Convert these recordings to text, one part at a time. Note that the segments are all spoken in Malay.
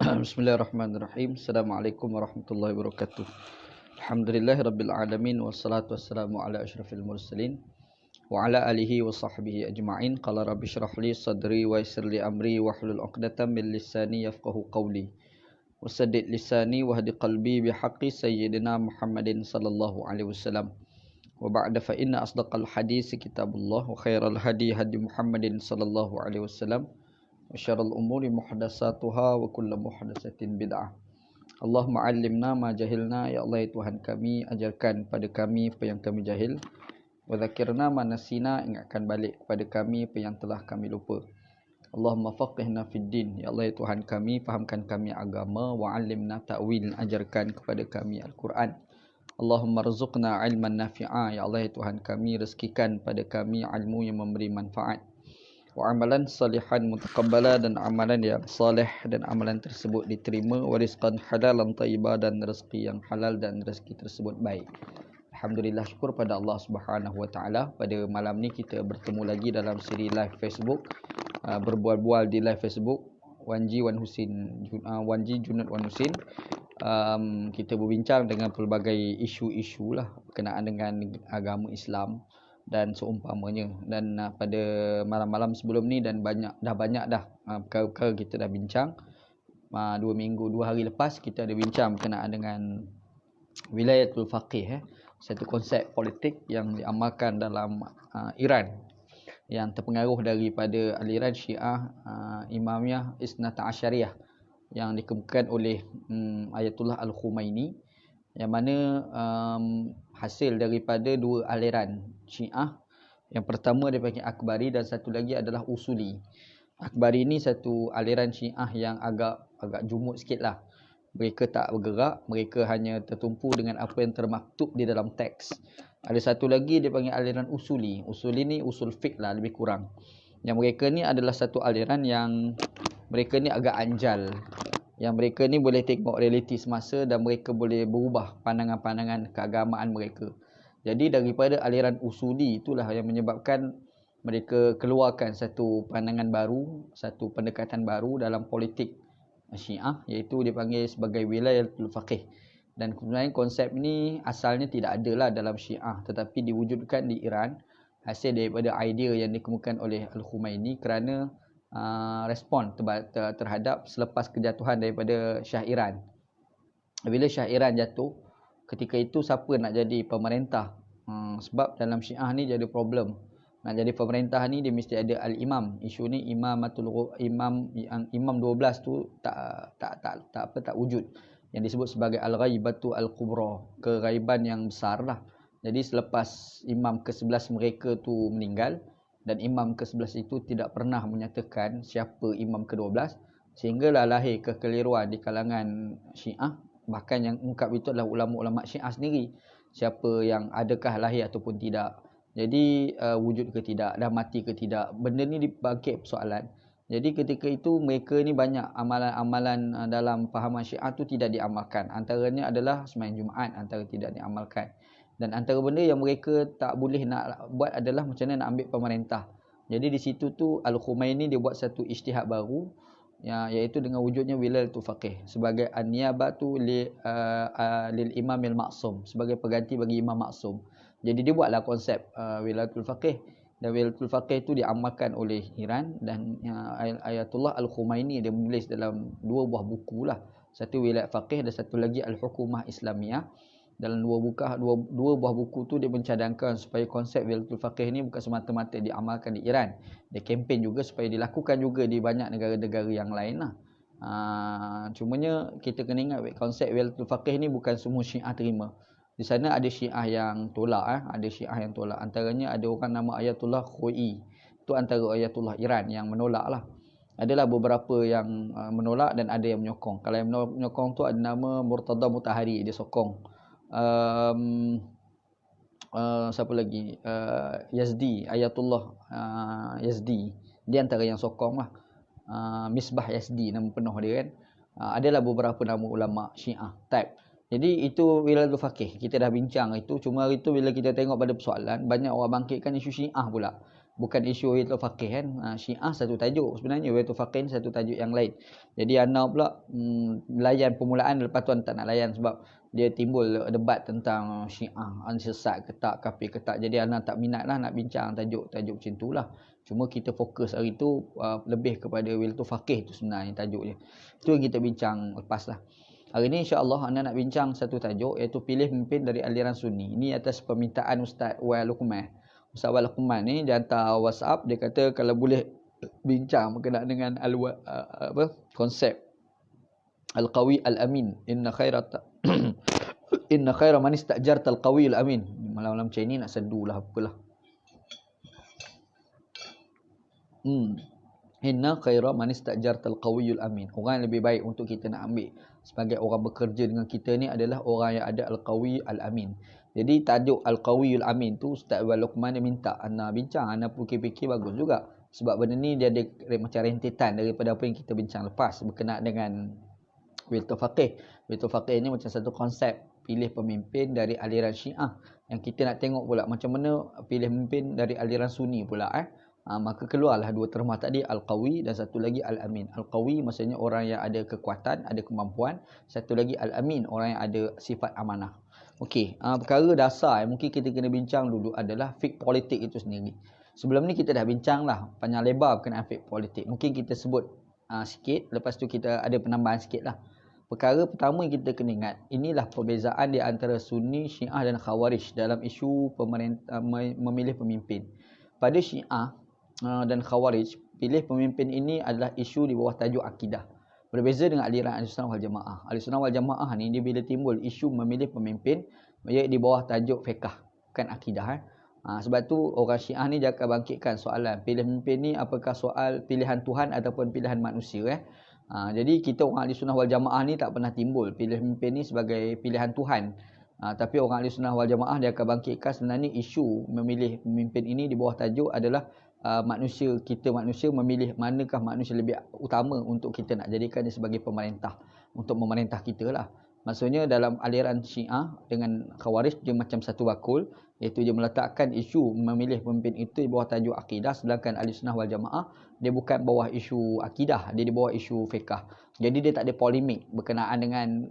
Bismillahirrahmanirrahim. Assalamualaikum warahmatullahi wabarakatuh. Alhamdulillahirabbil alamin wassalatu wassalamu ala asyrafil mursalin wa ala alihi wa sahbihi ajma'in. Qala rabbi shrah li sadri wa yassir li amri wahlul 'uqdatam min lisani yafqahu qawli. Wasaddid lisani wahdi qalbi bihaqqi sayyidina Muhammadin sallallahu alaihi wasallam. Wa ba'da fa inna asdaqal hadits kitabullah wa khairal hadi hadi Muhammadin sallallahu alaihi wasallam. Wa syarrul umuri muhdatsatuha wa kullu muhdatsatin bid'ah. Allahumma 'allimna ma jahilna, ya Allah ya Tuhan kami, ajarkan pada kami apa yang kami jahil. Wa dzakirna ma nasina, ingatkan balik kepada kami apa yang telah kami lupa. Allahumma faqihna fid din, ya Allah ya Tuhan kami, fahamkan kami agama. Wa 'allimna ta'wil, ajarkan kepada kami Al-Quran. Allahumma rzuqna 'ilman nafi'a, ya Allah ya Tuhan kami, rezekikan pada kami ilmu yang memberi manfaat. Wa amalan salihan mutaqabbala, dan amalan yang saleh dan amalan tersebut diterima. Wa rizqan halalan thayyibah, dan rezeki yang halal dan rezeki tersebut baik. Alhamdulillah, syukur pada Allah Subhanahu wa taala. Pada malam ni kita bertemu lagi dalam siri live Facebook, berbual-bual di live Facebook Wanji Junud Wan Husin. Kita berbincang dengan pelbagai isu-isu lah berkenaan dengan agama Islam dan seumpamanya. Dan pada malam-malam sebelum ni dan dah banyak perkara-perkara kita dah bincang. 2 hari lepas kita ada bincang berkenaan dengan wilayatul faqih, satu konsep politik yang diamalkan dalam Iran, yang terpengaruh daripada aliran Syiah Imamiyah Isnata Asyariyah yang dikemukakan oleh Ayatullah Al-Khumaini, yang mana hasil daripada dua aliran Syiah. Yang pertama dia panggil Akbari dan satu lagi adalah Usuli. Akbari ni satu aliran Syiah yang agak jumud sikit lah. Mereka tak bergerak, mereka hanya tertumpu dengan apa yang termaktub di dalam teks. Ada satu lagi dia panggil aliran Usuli. Usuli ni usul fiqh lah lebih kurang. Yang mereka ni adalah satu aliran yang mereka ni agak anjal. Yang mereka ni boleh tengok realiti semasa dan mereka boleh berubah pandangan-pandangan keagamaan mereka. Jadi daripada aliran Usuli itulah yang menyebabkan mereka keluarkan satu pandangan baru, satu pendekatan baru dalam politik Syiah, iaitu dipanggil sebagai wilayatul faqih. Dan sebenarnya konsep ini asalnya tidak ada lah dalam Syiah, tetapi diwujudkan di Iran hasil daripada idea yang dikemukakan oleh Al-Khumaini kerana respon terhadap selepas kejatuhan daripada Shah Iran. Bila Shah Iran jatuh, ketika itu siapa nak jadi pemerintah? Sebab dalam Syiah ni jadi problem. Nak jadi pemerintah ni dia mesti ada al-imam. Isu ni imam 12 tu tak wujud. Yang disebut sebagai al-ghaibatu al-kubra, keghaiban yang besar lah. Jadi selepas imam ke-11 mereka tu meninggal, dan imam ke-11 itu tidak pernah menyatakan siapa imam ke-12, sehinggalah lahir kekeliruan di kalangan Syiah. Bahkan yang ungkap itu adalah ulama-ulama Syiah sendiri, siapa yang adakah lahir ataupun tidak. Jadi wujud ke tidak, dah mati ke tidak, benda ni dibangkit persoalan. Jadi ketika itu mereka ni banyak amalan-amalan dalam fahaman Syiah tu tidak diamalkan. Antaranya adalah sembahyang Jumaat, antara tidak diamalkan. Dan antara benda yang mereka tak boleh nak buat adalah macam mana nak ambil pemerintah. Jadi di situ tu Al-Khumaini dia buat satu ijtihad baru, iaitu dengan wujudnya wilayatul faqih sebagai an-niyabatu lil imamil maksum, sebagai pengganti bagi imam maksum. Jadi dia buatlah konsep wilayatul faqih, dan wilayatul faqih itu diamalkan oleh Iran, dan Ayatullah Al-Khumaini dia menulis dalam 2 buah buku lah. Satu wilayat faqih dan satu lagi Al-Hukumah Islamiyah. Dalam dua buah buku tu dia mencadangkan supaya konsep wilayatul faqih ni bukan semata-mata diamalkan di Iran. Dia kempen juga supaya dilakukan juga di banyak negara-negara yang lain lah. Cumanya kita kena ingat konsep wilayatul faqih ni bukan semua Syiah terima. Di sana ada Syiah yang tolak, ada Syiah yang tolak. Antaranya ada orang nama Ayatullah Khoi. Itu antara Ayatullah Iran yang menolak lah. Adalah beberapa yang menolak dan ada yang menyokong. Kalau yang menyokong tu ada nama Murtada Mutahari, dia sokong. Siapa lagi? Yazdi, Ayatullah Yazdi. Dia antara yang sokong lah. Misbah Yazdi nama penuh dia kan. Adalah beberapa nama ulama Syiah type. Jadi itu wilayatul faqih. Kita dah bincang itu. Cuma hari tu bila kita tengok pada persoalan, banyak orang bangkitkan isu Syiah pula. Bukan isu wilayatul faqih kan. Syiah satu tajuk sebenarnya, wilayatul faqih ni satu tajuk yang lain. Jadi ana pula layan permulaan, lepas tu tak nak layan sebab dia timbul debat tentang Syiah sesat ke tak, kafir ke tak. Jadi ana tak minat lah nak bincang tajuk-tajuk macam tu lah. Cuma kita fokus hari tu lebih kepada wilayatul faqih tu sebenarnya tajuknya. Itu yang kita bincang lepas lah. Hari ni insya-Allah ana nak bincang satu tajuk, iaitu pilih pemimpin dari aliran Sunni. Ini atas permintaan Ustaz Wal Luqman. Ustaz Wal Luqman ni dia hantar WhatsApp, dia kata kalau boleh bincang berkenaan dengan konsep Al-Qawi Al-Amin. Inna khaira man istajarta al-qawi al-amin. Malam-malam macam ni nak sedulah apalah. Inna khaira man istajarta al-qawi al-amin. Orang yang lebih baik untuk kita nak ambil sebagai orang bekerja dengan kita ni adalah orang yang ada al-qawi al-amin. Jadi tajuk al-qawi al-amin tu Ustaz Wal Luqman dia minta ana bincang, ana fikir-fikir bagus juga. Sebab benda ni dia ada macam rentetan daripada apa yang kita bincang lepas berkenaan dengan wilayatul faqih. Wilayatul faqih ni macam satu konsep pilih pemimpin dari aliran Syiah. Yang kita nak tengok pula macam mana pilih pemimpin dari aliran Sunni pula. Maka keluarlah dua terma tadi, Al-Qawi dan satu lagi Al-Amin. Al-Qawi maksudnya orang yang ada kekuatan, ada kemampuan. Satu lagi Al-Amin, orang yang ada sifat amanah. Okey, perkara dasar yang mungkin kita kena bincang dulu adalah fiqh politik itu sendiri. Sebelum ni kita dah bincang lah panjang lebar berkenaan fiqh politik. Mungkin kita sebut sikit, lepas tu kita ada penambahan sikit lah. Perkara pertama yang kita kena ingat, inilah perbezaan di antara Sunni, Syiah dan Khawarij dalam isu memilih pemimpin. Pada Syiah dan Khawarij, pilih pemimpin ini adalah isu di bawah tajuk akidah. Berbeza dengan aliran Ahlussunnah wal Jamaah. Ahlussunnah wal Jamaah ni dia bila timbul isu memilih pemimpin, ia di bawah tajuk fiqh, bukan akidah. Sebab tu orang Syiah ni dia akan bangkitkan soalan pilih pemimpin ni apakah soal pilihan Tuhan ataupun pilihan manusia. Jadi kita orang Ahlussunnah wal Jamaah ni tak pernah timbul pilih pemimpin ni sebagai pilihan Tuhan. Tapi orang Ahlussunnah wal Jamaah dia akan bangkitkan sebenarnya isu memilih pemimpin ini di bawah tajuk adalah manusia memilih manakah manusia lebih utama untuk kita nak jadikan dia sebagai pemerintah, untuk memerintah kita lah. Maksudnya dalam aliran Syiah dengan Khawarij dia macam satu bakul, iaitu dia meletakkan isu memilih pemimpin itu di bawah tajuk akidah, sedangkan Ahlussunnah wal Jamaah dia bukan bawah isu akidah, dia di bawah isu fiqh. Jadi dia tak ada polemik berkenaan dengan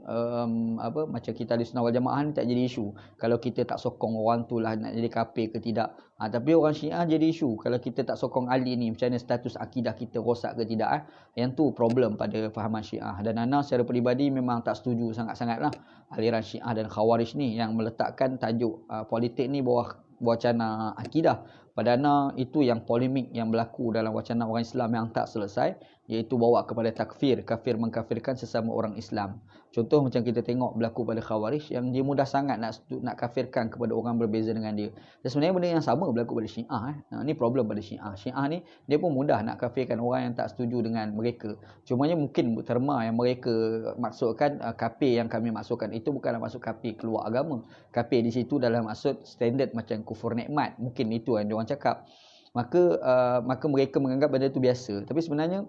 macam kita Ahlussunnah wal Jamaah ni tak jadi isu kalau kita tak sokong orang tu lah nak jadi kafir ke tidak. Tapi orang Syiah jadi isu kalau kita tak sokong Ali ni, macam mana status akidah kita rosak ke tidak. Yang tu problem pada fahaman Syiah. Dan ana secara peribadi memang tak setuju sangat-sangat lah aliran Syiah dan Khawarij ni yang meletakkan tajuk politik ni bawah wacana akidah. Pada ana itu yang polemik yang berlaku dalam wacana orang Islam yang tak selesai, iaitu bawa kepada takfir, kafir mengkafirkan sesama orang Islam. Contoh macam kita tengok berlaku pada Khawarij yang dia mudah sangat nak kafirkan kepada orang berbeza dengan dia. Dan sebenarnya benda yang sama berlaku pada Syiah. Ini problem pada Syiah. Syiah ni dia pun mudah nak kafirkan orang yang tak setuju dengan mereka. Cumanya mungkin terma yang mereka maksudkan kafir yang kami maksudkan itu bukanlah maksud kafir keluar agama. Kafir di situ dalam maksud standard macam kufur nikmat. Mungkin itu yang diorang cakap. Maka mereka menganggap benda itu biasa. Tapi sebenarnya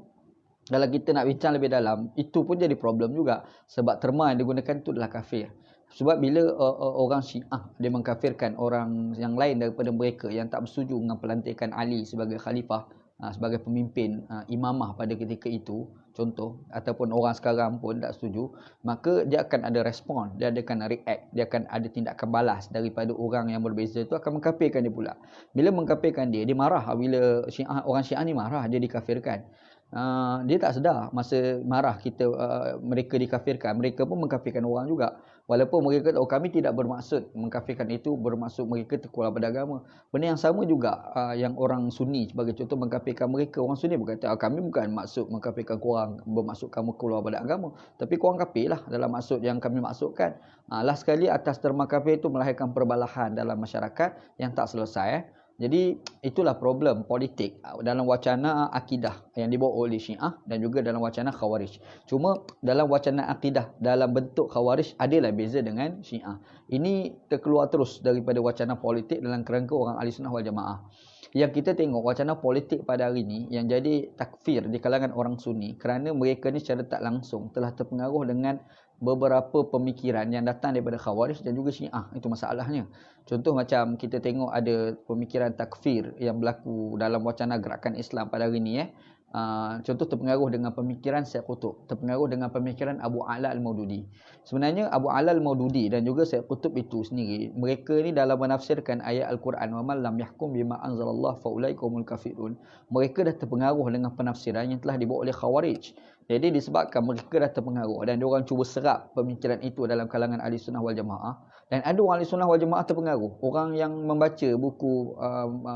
kalau kita nak bincang lebih dalam, itu pun jadi problem juga. Sebab terma yang digunakan itu adalah kafir. Sebab bila orang Syiah dia mengkafirkan orang yang lain daripada mereka yang tak bersetuju dengan pelantikan Ali sebagai khalifah, sebagai pemimpin imamah pada ketika itu, contoh, ataupun orang sekarang pun tak setuju, maka dia akan ada respon, dia akan react, dia akan ada tindakan balas daripada orang yang berbeza itu, akan mengkafirkan dia pula. Bila mengkafirkan dia marah. Bila orang Syiah ni marah, dia dikafirkan. Dia tak sedar masa marah mereka dikafirkan, mereka pun mengkafirkan orang juga. Walaupun mereka tahu kami tidak bermaksud mengkafirkan itu, bermaksud mereka terkeluar pada agama. Benda yang sama juga yang orang Sunni sebagai contoh mengkafirkan mereka. Orang Sunni berkata, kami bukan maksud mengkafirkan korang, bermaksud kamu keluar pada agama. Tapi korang kafirlah dalam maksud yang kami maksudkan. Last sekali atas terma kafir itu melahirkan perbalahan dalam masyarakat yang tak selesai. Jadi itulah problem politik dalam wacana akidah yang dibawa oleh Syiah dan juga dalam wacana Khawarij. Cuma dalam wacana akidah dalam bentuk Khawarij adalah beza dengan Syiah. Ini terkeluar terus daripada wacana politik dalam kerangka orang Ahlussunnah wal Jamaah. Yang kita tengok wacana politik pada hari ini yang jadi takfir di kalangan orang Sunni kerana mereka ni secara tak langsung telah terpengaruh dengan beberapa pemikiran yang datang daripada Khawarij dan juga Syiah. Itu masalahnya. Contoh macam kita tengok ada pemikiran takfir yang berlaku dalam wacana gerakan Islam pada hari ini. Contoh terpengaruh dengan pemikiran Syed Qutb, terpengaruh dengan pemikiran Abu A'la Al-Maududi. Sebenarnya Abu A'la Al-Maududi dan juga Syed Qutb itu sendiri, mereka ni dalam menafsirkan ayat Al-Quran, wa man lam yahkum bima anzalallah fa ulaika humul kafirun, mereka dah terpengaruh dengan penafsiran yang telah dibawa oleh Khawarij. Jadi disebabkan mereka dah terpengaruh dan diorang cuba serap pemikiran itu dalam kalangan Ahlussunnah wal Jamaah, dan ada orang Ahlussunnah wal Jamaah terpengaruh. Orang yang membaca buku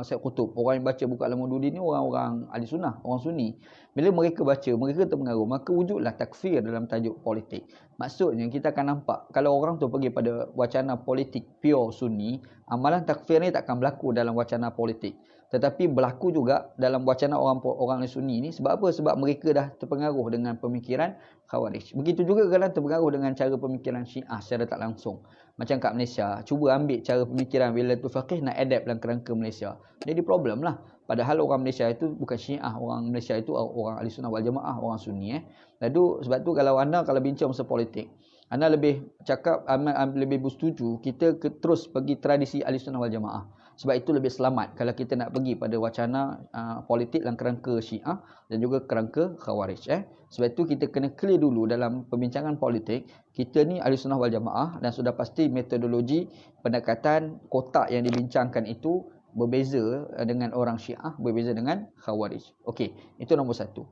Syed Qutb, orang yang baca buku Al-Maududi ni orang-orang Ahlussunnah, orang Sunni. Bila mereka baca, mereka terpengaruh, maka wujudlah takfir dalam tajuk politik. Maksudnya kita akan nampak kalau orang tu pergi pada wacana politik pure Sunni, amalan takfir ni takkan berlaku dalam wacana politik. Tetapi berlaku juga dalam wacana orang Sunni ni. Sebab apa? Sebab mereka dah terpengaruh dengan pemikiran Khawarij. Begitu juga kadang terpengaruh dengan cara pemikiran Syiah secara tak langsung. Macam kat Malaysia, cuba ambil cara pemikiran Wilayatul Faqih nak adapt dalam kerangka Malaysia. Jadi problem lah. Padahal orang Malaysia itu bukan Syiah, orang Malaysia itu orang Ahlussunnah wal Jamaah, orang Sunni. Lalu sebab tu kalau bincang pasal politik, anda lebih cakap, lebih bersetuju kita terus pergi tradisi Ahlussunnah wal Jamaah. Sebab itu lebih selamat kalau kita nak pergi pada wacana politik dalam kerangka Syiah dan juga kerangka Khawarij. Sebab itu kita kena clear dulu dalam perbincangan politik, kita ni Ahlussunnah wal Jamaah dan sudah pasti metodologi pendekatan kotak yang dibincangkan itu berbeza dengan orang Syiah, berbeza dengan Khawarij. Okey, itu nombor satu.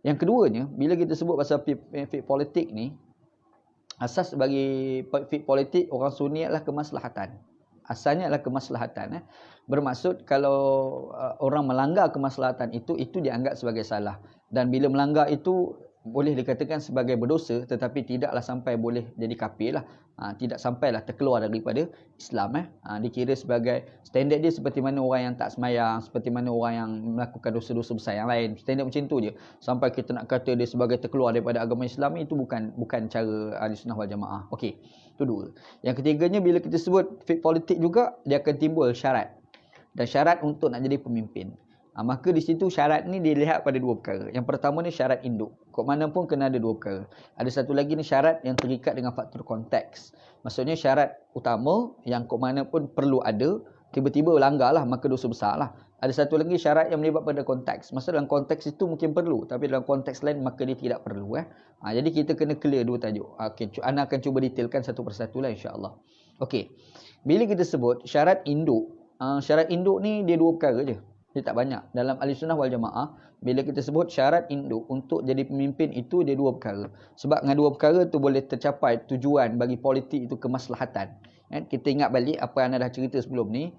Yang keduanya, bila kita sebut pasal fiqh politik ni, asas bagi fiqh politik orang Sunni adalah kemaslahatan. Asalnya adalah kemaslahatan. Bermaksud kalau orang melanggar kemaslahatan itu dianggap sebagai salah. Dan bila melanggar itu boleh dikatakan sebagai berdosa, tetapi tidaklah sampai boleh jadi kafir lah. Tidak sampailah terkeluar daripada Islam. Dikira sebagai standard dia seperti mana orang yang tak semayang, seperti mana orang yang melakukan dosa-dosa besar yang lain. Standard macam tu je. Sampai kita nak kata dia sebagai terkeluar daripada agama Islam, itu bukan cara Ahlussunnah wal Jamaah. Okey. Itu dua. Yang ketiganya, bila kita sebut fiqh politik juga, dia akan timbul syarat. Dan syarat untuk nak jadi pemimpin. Maka di situ syarat ni dilihat pada dua perkara. Yang pertama ni syarat induk. Kok mana pun kena ada dua perkara. Ada satu lagi ni syarat yang terikat dengan faktor konteks. Maksudnya syarat utama yang kok mana pun perlu ada, tiba-tiba langgar lah, maka dosa besar lah. Ada satu lagi syarat yang melibat pada konteks. Maksud dalam konteks itu mungkin perlu, tapi dalam konteks lain maka dia tidak perlu. Jadi kita kena clear dua tajuk. Okay, Ana akan cuba detailkan satu persatu lah insya-Allah. Okey. Bila kita sebut syarat induk ni dia dua perkara je. Dia tak banyak. Dalam Ahlussunnah wal Jamaah, bila kita sebut syarat induk untuk jadi pemimpin itu dia dua perkara. Sebab dengan dua perkara tu boleh tercapai tujuan bagi politik itu kemaslahatan. Kita ingat balik apa yang anda dah cerita sebelum ni.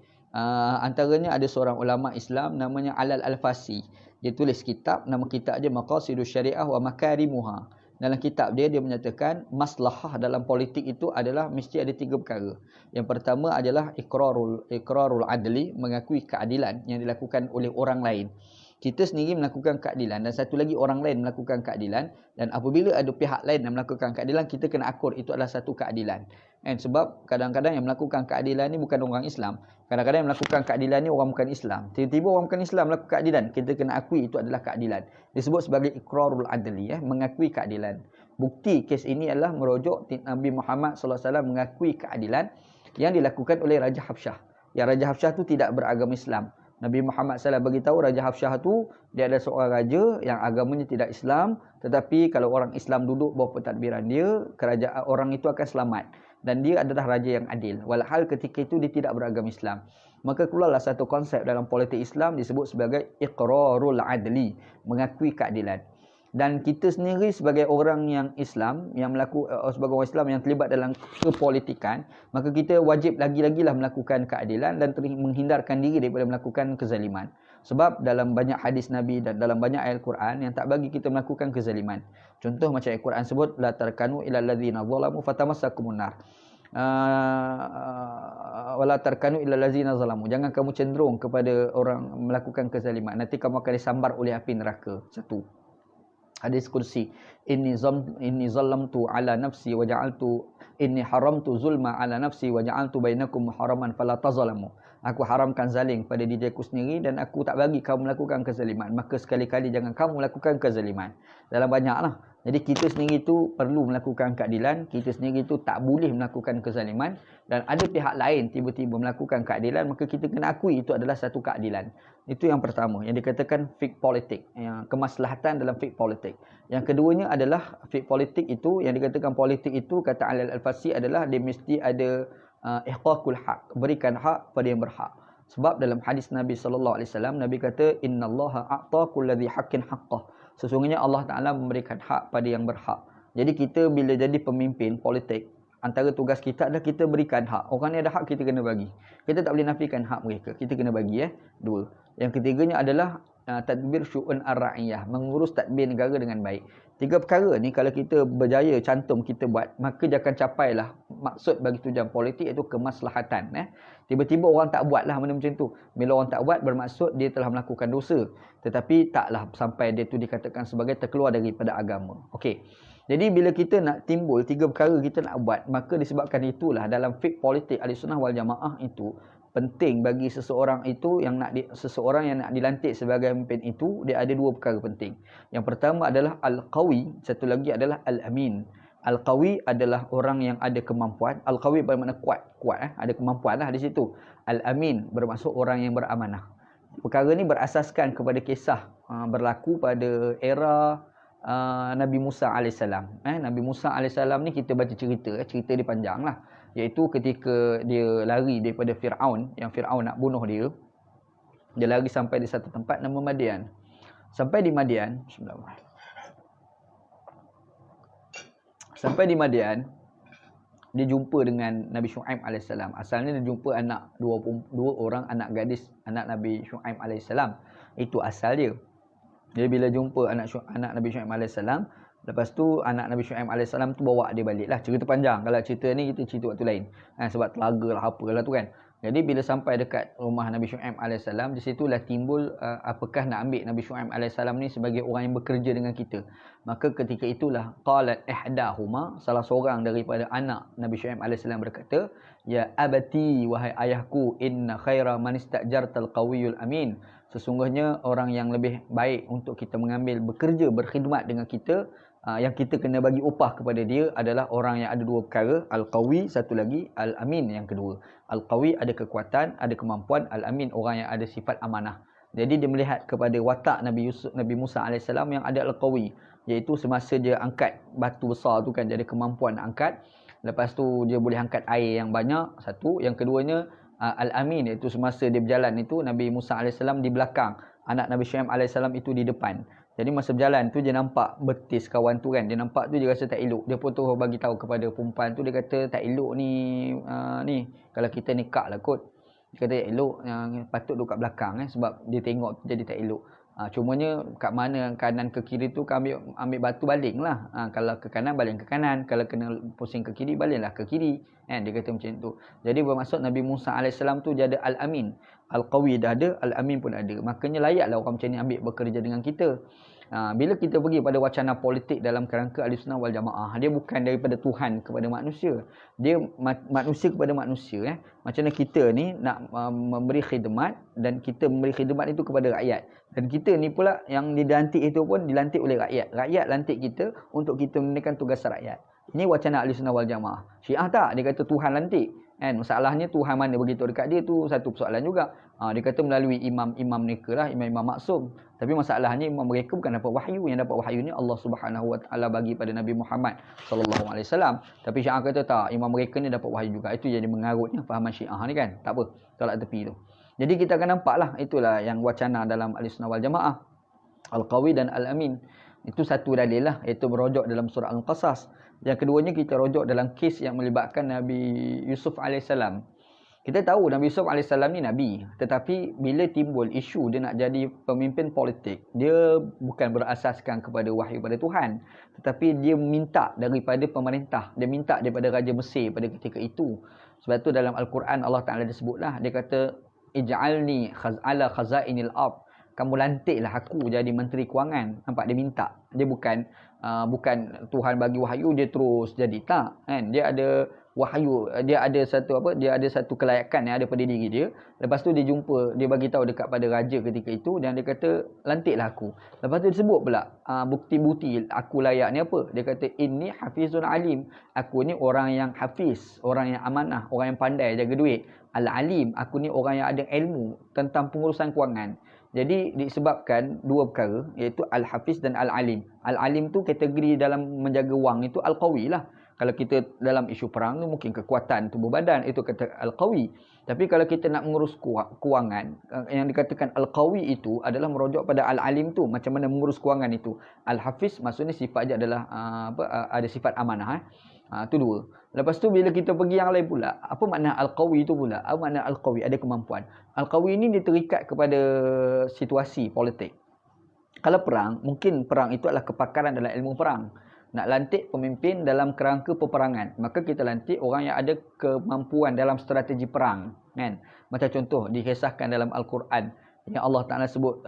Antaranya ada seorang ulama Islam namanya Alal Al-Fasi. Dia tulis kitab, nama kitab dia Maqasidus Syariah wa Makarimuha. Dalam kitab dia menyatakan maslahah dalam politik itu adalah mesti ada tiga perkara. Yang pertama adalah iqrarul adli, mengakui keadilan yang dilakukan oleh orang lain. Kita sendiri melakukan keadilan dan satu lagi orang lain melakukan keadilan, dan apabila ada pihak lain yang melakukan keadilan, kita kena akur itu adalah satu keadilan. Sebab kadang-kadang yang melakukan keadilan ni bukan orang Islam. Kadang-kadang yang melakukan keadilan ni orang bukan Islam. Tiba-tiba orang bukan Islam melakukan keadilan, kita kena akui itu adalah keadilan. Disebut sebagai iqrarul adli, mengakui keadilan. Bukti kes ini adalah merujuk Nabi Muhammad SAW mengakui keadilan yang dilakukan oleh Raja Habsyah. Yang Raja Habsyah tu tidak beragama Islam. Nabi Muhammad SAW beritahu Raja Habsyah tu dia ada seorang raja yang agamanya tidak Islam, tetapi kalau orang Islam duduk bawah pentadbiran dia, kerajaan orang itu akan selamat. Dan dia adalah raja yang adil. Walhal ketika itu dia tidak beragama Islam. Maka keluarlah satu konsep dalam politik Islam disebut sebagai iqrarul adli, mengakui keadilan. Dan kita sendiri sebagai orang yang Islam, yang sebagai orang Islam yang terlibat dalam kepolitikan, maka kita wajib lagi-lagilah melakukan keadilan dan menghindarkan diri daripada melakukan kezaliman. Sebab dalam banyak hadis Nabi dan dalam banyak ayat Quran yang tak bagi kita melakukan kezaliman. Contoh macam ayat Quran sebut, la tarkanu ilal ladzina zalamu fatamassakumun nar. Wala tarkanu ilal ladzina zalamu. Jangan kamu cenderung kepada orang melakukan kezaliman, nanti kamu akan disambar oleh api neraka. Satu. Hadis kursi, inni zalamtu ala nafsi wa ja'altu inni haramtu zulma ala nafsi wa ja'altu bainakum muharraman fala tazalamu. Aku haramkan zalim pada diri aku sendiri dan aku tak bagi kamu melakukan kezaliman, maka sekali-kali jangan kamu melakukan kezaliman. Dalam banyaklah. Jadi kita sendiri tu perlu melakukan keadilan, kita sendiri tu tak boleh melakukan kezaliman, dan ada pihak lain tiba-tiba melakukan keadilan, maka kita kena akui itu adalah satu keadilan. Itu yang pertama, yang dikatakan fiqh politik, yang kemaslahatan dalam fiqh politik. Yang keduanya adalah fiqh politik itu, yang dikatakan politik itu, kata Al-Fasi adalah dia mesti ada ihqaqul haq, berikan hak pada yang berhak. Sebab dalam hadis Nabi SAW, Nabi kata, innallaha a'ta kulladhi haqqin haqqah. Sesungguhnya Allah Ta'ala memberikan hak pada yang berhak. Jadi kita bila jadi pemimpin politik, antara tugas kita adalah kita berikan hak. Orang ni ada hak, kita kena bagi. Kita tak boleh nafikan hak mereka. Kita kena bagi. Dua. Yang ketiganya adalah tadbir syu'un ar-ra'iyah, mengurus tadbir negara dengan baik. Tiga perkara ni kalau kita berjaya cantum, kita buat, maka dia akan capailah maksud bagi tujuan politik, iaitu kemaslahatan. Tiba-tiba orang tak buatlah benda macam tu. Bila orang tak buat, bermaksud dia telah melakukan dosa. Tetapi taklah sampai dia tu dikatakan sebagai terkeluar daripada agama. Okey. Jadi bila kita nak timbul tiga perkara kita nak buat, maka disebabkan itulah dalam fiqh politik Ahlussunnah wal Jamaah itu penting bagi seseorang itu yang nak seseorang yang nak dilantik sebagai pemimpin itu, dia ada dua perkara penting. Yang pertama adalah al-qawi, satu lagi adalah al-amin. Al-qawi adalah orang yang ada kemampuan. Al-qawi bermakna kuat, ada kemampuan lah di situ. Al-amin bermaksud orang yang beramanah. Perkara ni berasaskan kepada kisah berlaku pada era Nabi Musa AS. Nabi Musa AS ni kita baca cerita dia panjang lah. Iaitu ketika dia lari daripada Fir'aun, yang Fir'aun nak bunuh dia, dia lari sampai di satu tempat nama Madian. Sampai di Madian, dia jumpa dengan Nabi Syu'aib AS. Asalnya dia jumpa dua orang anak gadis, anak Nabi Syu'aib AS. Itu asal dia. Jadi bila jumpa anak Nabi Syu'aib AS, lepas tu anak Nabi Syu'aib AS tu bawa dia balik lah. Cerita panjang. Kalau cerita ni kita cerita waktu lain. Sebab telaga lah apalah tu kan. Jadi bila sampai dekat rumah Nabi Syu'aib AS, di situlah timbul apakah nak ambil Nabi Syu'aib AS ni sebagai orang yang bekerja dengan kita. Maka ketika itulah qalat ihdahuma, salah seorang daripada anak Nabi Syu'aib AS berkata, ya abati, wahai ayahku, inna khaira man istajartal qawiyul amin. Sesungguhnya orang yang lebih baik untuk kita mengambil bekerja berkhidmat dengan kita, yang kita kena bagi upah kepada dia adalah orang yang ada dua perkara, al-qawi satu lagi, al-amin yang kedua. Al-qawi ada kekuatan, ada kemampuan, al-amin orang yang ada sifat amanah. Jadi dia melihat kepada watak Nabi Musa AS yang ada al-qawi, iaitu semasa dia angkat batu besar tu kan, dia ada kemampuan nak angkat. Lepas tu dia boleh angkat air yang banyak, satu. Yang keduanya al-amin, iaitu semasa dia berjalan itu Nabi Musa AS di belakang, anak Nabi Syu'aib AS itu di depan. Jadi masa berjalan tu dia nampak betis kawan tu kan, dia nampak tu dia rasa tak elok. Dia pun tu bagi tahu kepada perempuan tu, dia kata tak elok ni kalau kita nikah lah kot. Dia kata elok, patut duduk kat belakang sebab dia tengok jadi tak elok. Cumanya kat mana kanan ke kiri tu kau ambil batu baling lah. Kalau ke kanan baling ke kanan, kalau kena pusing ke kiri balinglah ke kiri. Dia kata macam tu. Jadi bermaksud Nabi Musa AS tu dia ada al-amin. Al-qawi dah ada, al-amin pun ada. Makanya layaklah orang macam ni ambil bekerja dengan kita. Bila kita pergi pada wacana politik dalam kerangka Ahlussunnah wal Jamaah, dia bukan daripada Tuhan kepada manusia. Dia manusia kepada manusia. Macam mana kita ni nak memberi khidmat, dan kita memberi khidmat itu kepada rakyat. Dan kita ni pula yang dilantik itu pun dilantik oleh rakyat. Rakyat lantik kita untuk kita menunaikan tugas rakyat. Ini wacana Ahlussunnah wal Jamaah. Syiah tak, dia kata Tuhan lantik. Kan, masalahnya Tuhan mana beritahu dekat dia tu satu persoalan juga. Dia kata melalui imam-imam mereka lah, imam-imam maksum. Tapi masalahnya imam mereka bukan dapat wahyu. Yang dapat wahyu ni Allah Subhanahu Wa Taala bagi pada Nabi Muhammad sallallahu alaihi wasallam. Tapi Syiah kata tak, imam mereka ni dapat wahyu juga. Itu jadi mengarutnya fahaman Syiah ni kan. Tak apa, tolak tepi tu. Jadi kita akan nampaklah itulah yang wacana dalam Ahlussunnah wal Jamaah. Al-Qawi dan Al-Amin. Itu satu dalil lah, iaitu merujuk dalam surah Al-Qasas. Yang keduanya kita rujuk dalam kes yang melibatkan Nabi Yusuf AS. Kita tahu Nabi Yusuf AS ni Nabi. Tetapi bila timbul isu dia nak jadi pemimpin politik, dia bukan berasaskan kepada wahyu pada Tuhan. Tetapi dia minta daripada pemerintah. Dia minta daripada Raja Mesir pada ketika itu. Sebab tu dalam Al-Quran Allah Ta'ala disebutlah. Dia kata, Ij'alni ala khazainil ard. Kamu lantiklah aku jadi menteri kewangan. Nampak, dia minta. Dia bukan Tuhan bagi wahyu dia terus jadi, tak kan. Dia ada wahyu, dia ada satu kelayakan yang ada pada diri dia. Lepas tu dia bagi tahu dekat pada raja ketika itu, dan dia kata lantiklah aku. Lepas tu disebut pula bukti-bukti aku layak ni apa. Dia kata inni hafizun alim. Aku ni orang yang hafiz, orang yang amanah, orang yang pandai jaga duit. Al-alim, aku ni orang yang ada ilmu tentang pengurusan kewangan. Jadi disebabkan dua perkara, iaitu Al-Hafiz dan Al-Alim. Al-Alim tu kategori dalam menjaga wang itu Al-Qawi lah. Kalau kita dalam isu perang tu mungkin kekuatan tubuh badan, itu kata Al-Qawi. Tapi kalau kita nak mengurus kewangan, yang dikatakan Al-Qawi itu adalah merujuk pada Al-Alim tu, macam mana mengurus kewangan itu. Al-Hafiz maksudnya sifat dia adalah ada sifat amanah. Itu dua. Lepas tu bila kita pergi yang lain pula, apa makna Al-Qawi itu pula? Apa makna Al-Qawi? Ada kemampuan. Al-Qawi ini dia terikat kepada situasi politik. Kalau perang, mungkin perang itu adalah kepakaran dalam ilmu perang. Nak lantik pemimpin dalam kerangka peperangan, maka kita lantik orang yang ada kemampuan dalam strategi perang, kan? Macam contoh dikisahkan dalam Al-Quran yang Allah Ta'ala sebut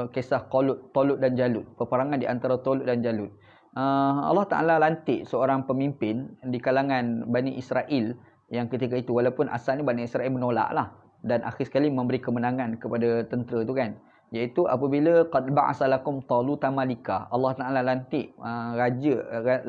kisah Talut dan Jalut, peperangan di antara Talut dan Jalut. Allah Ta'ala lantik seorang pemimpin di kalangan Bani Israel yang ketika itu, walaupun asalnya Bani Israel menolak lah, dan akhir sekali memberi kemenangan kepada tentera tu kan, iaitu apabila qad ba'asalakum Taluta malika, Allah Ta'ala lantik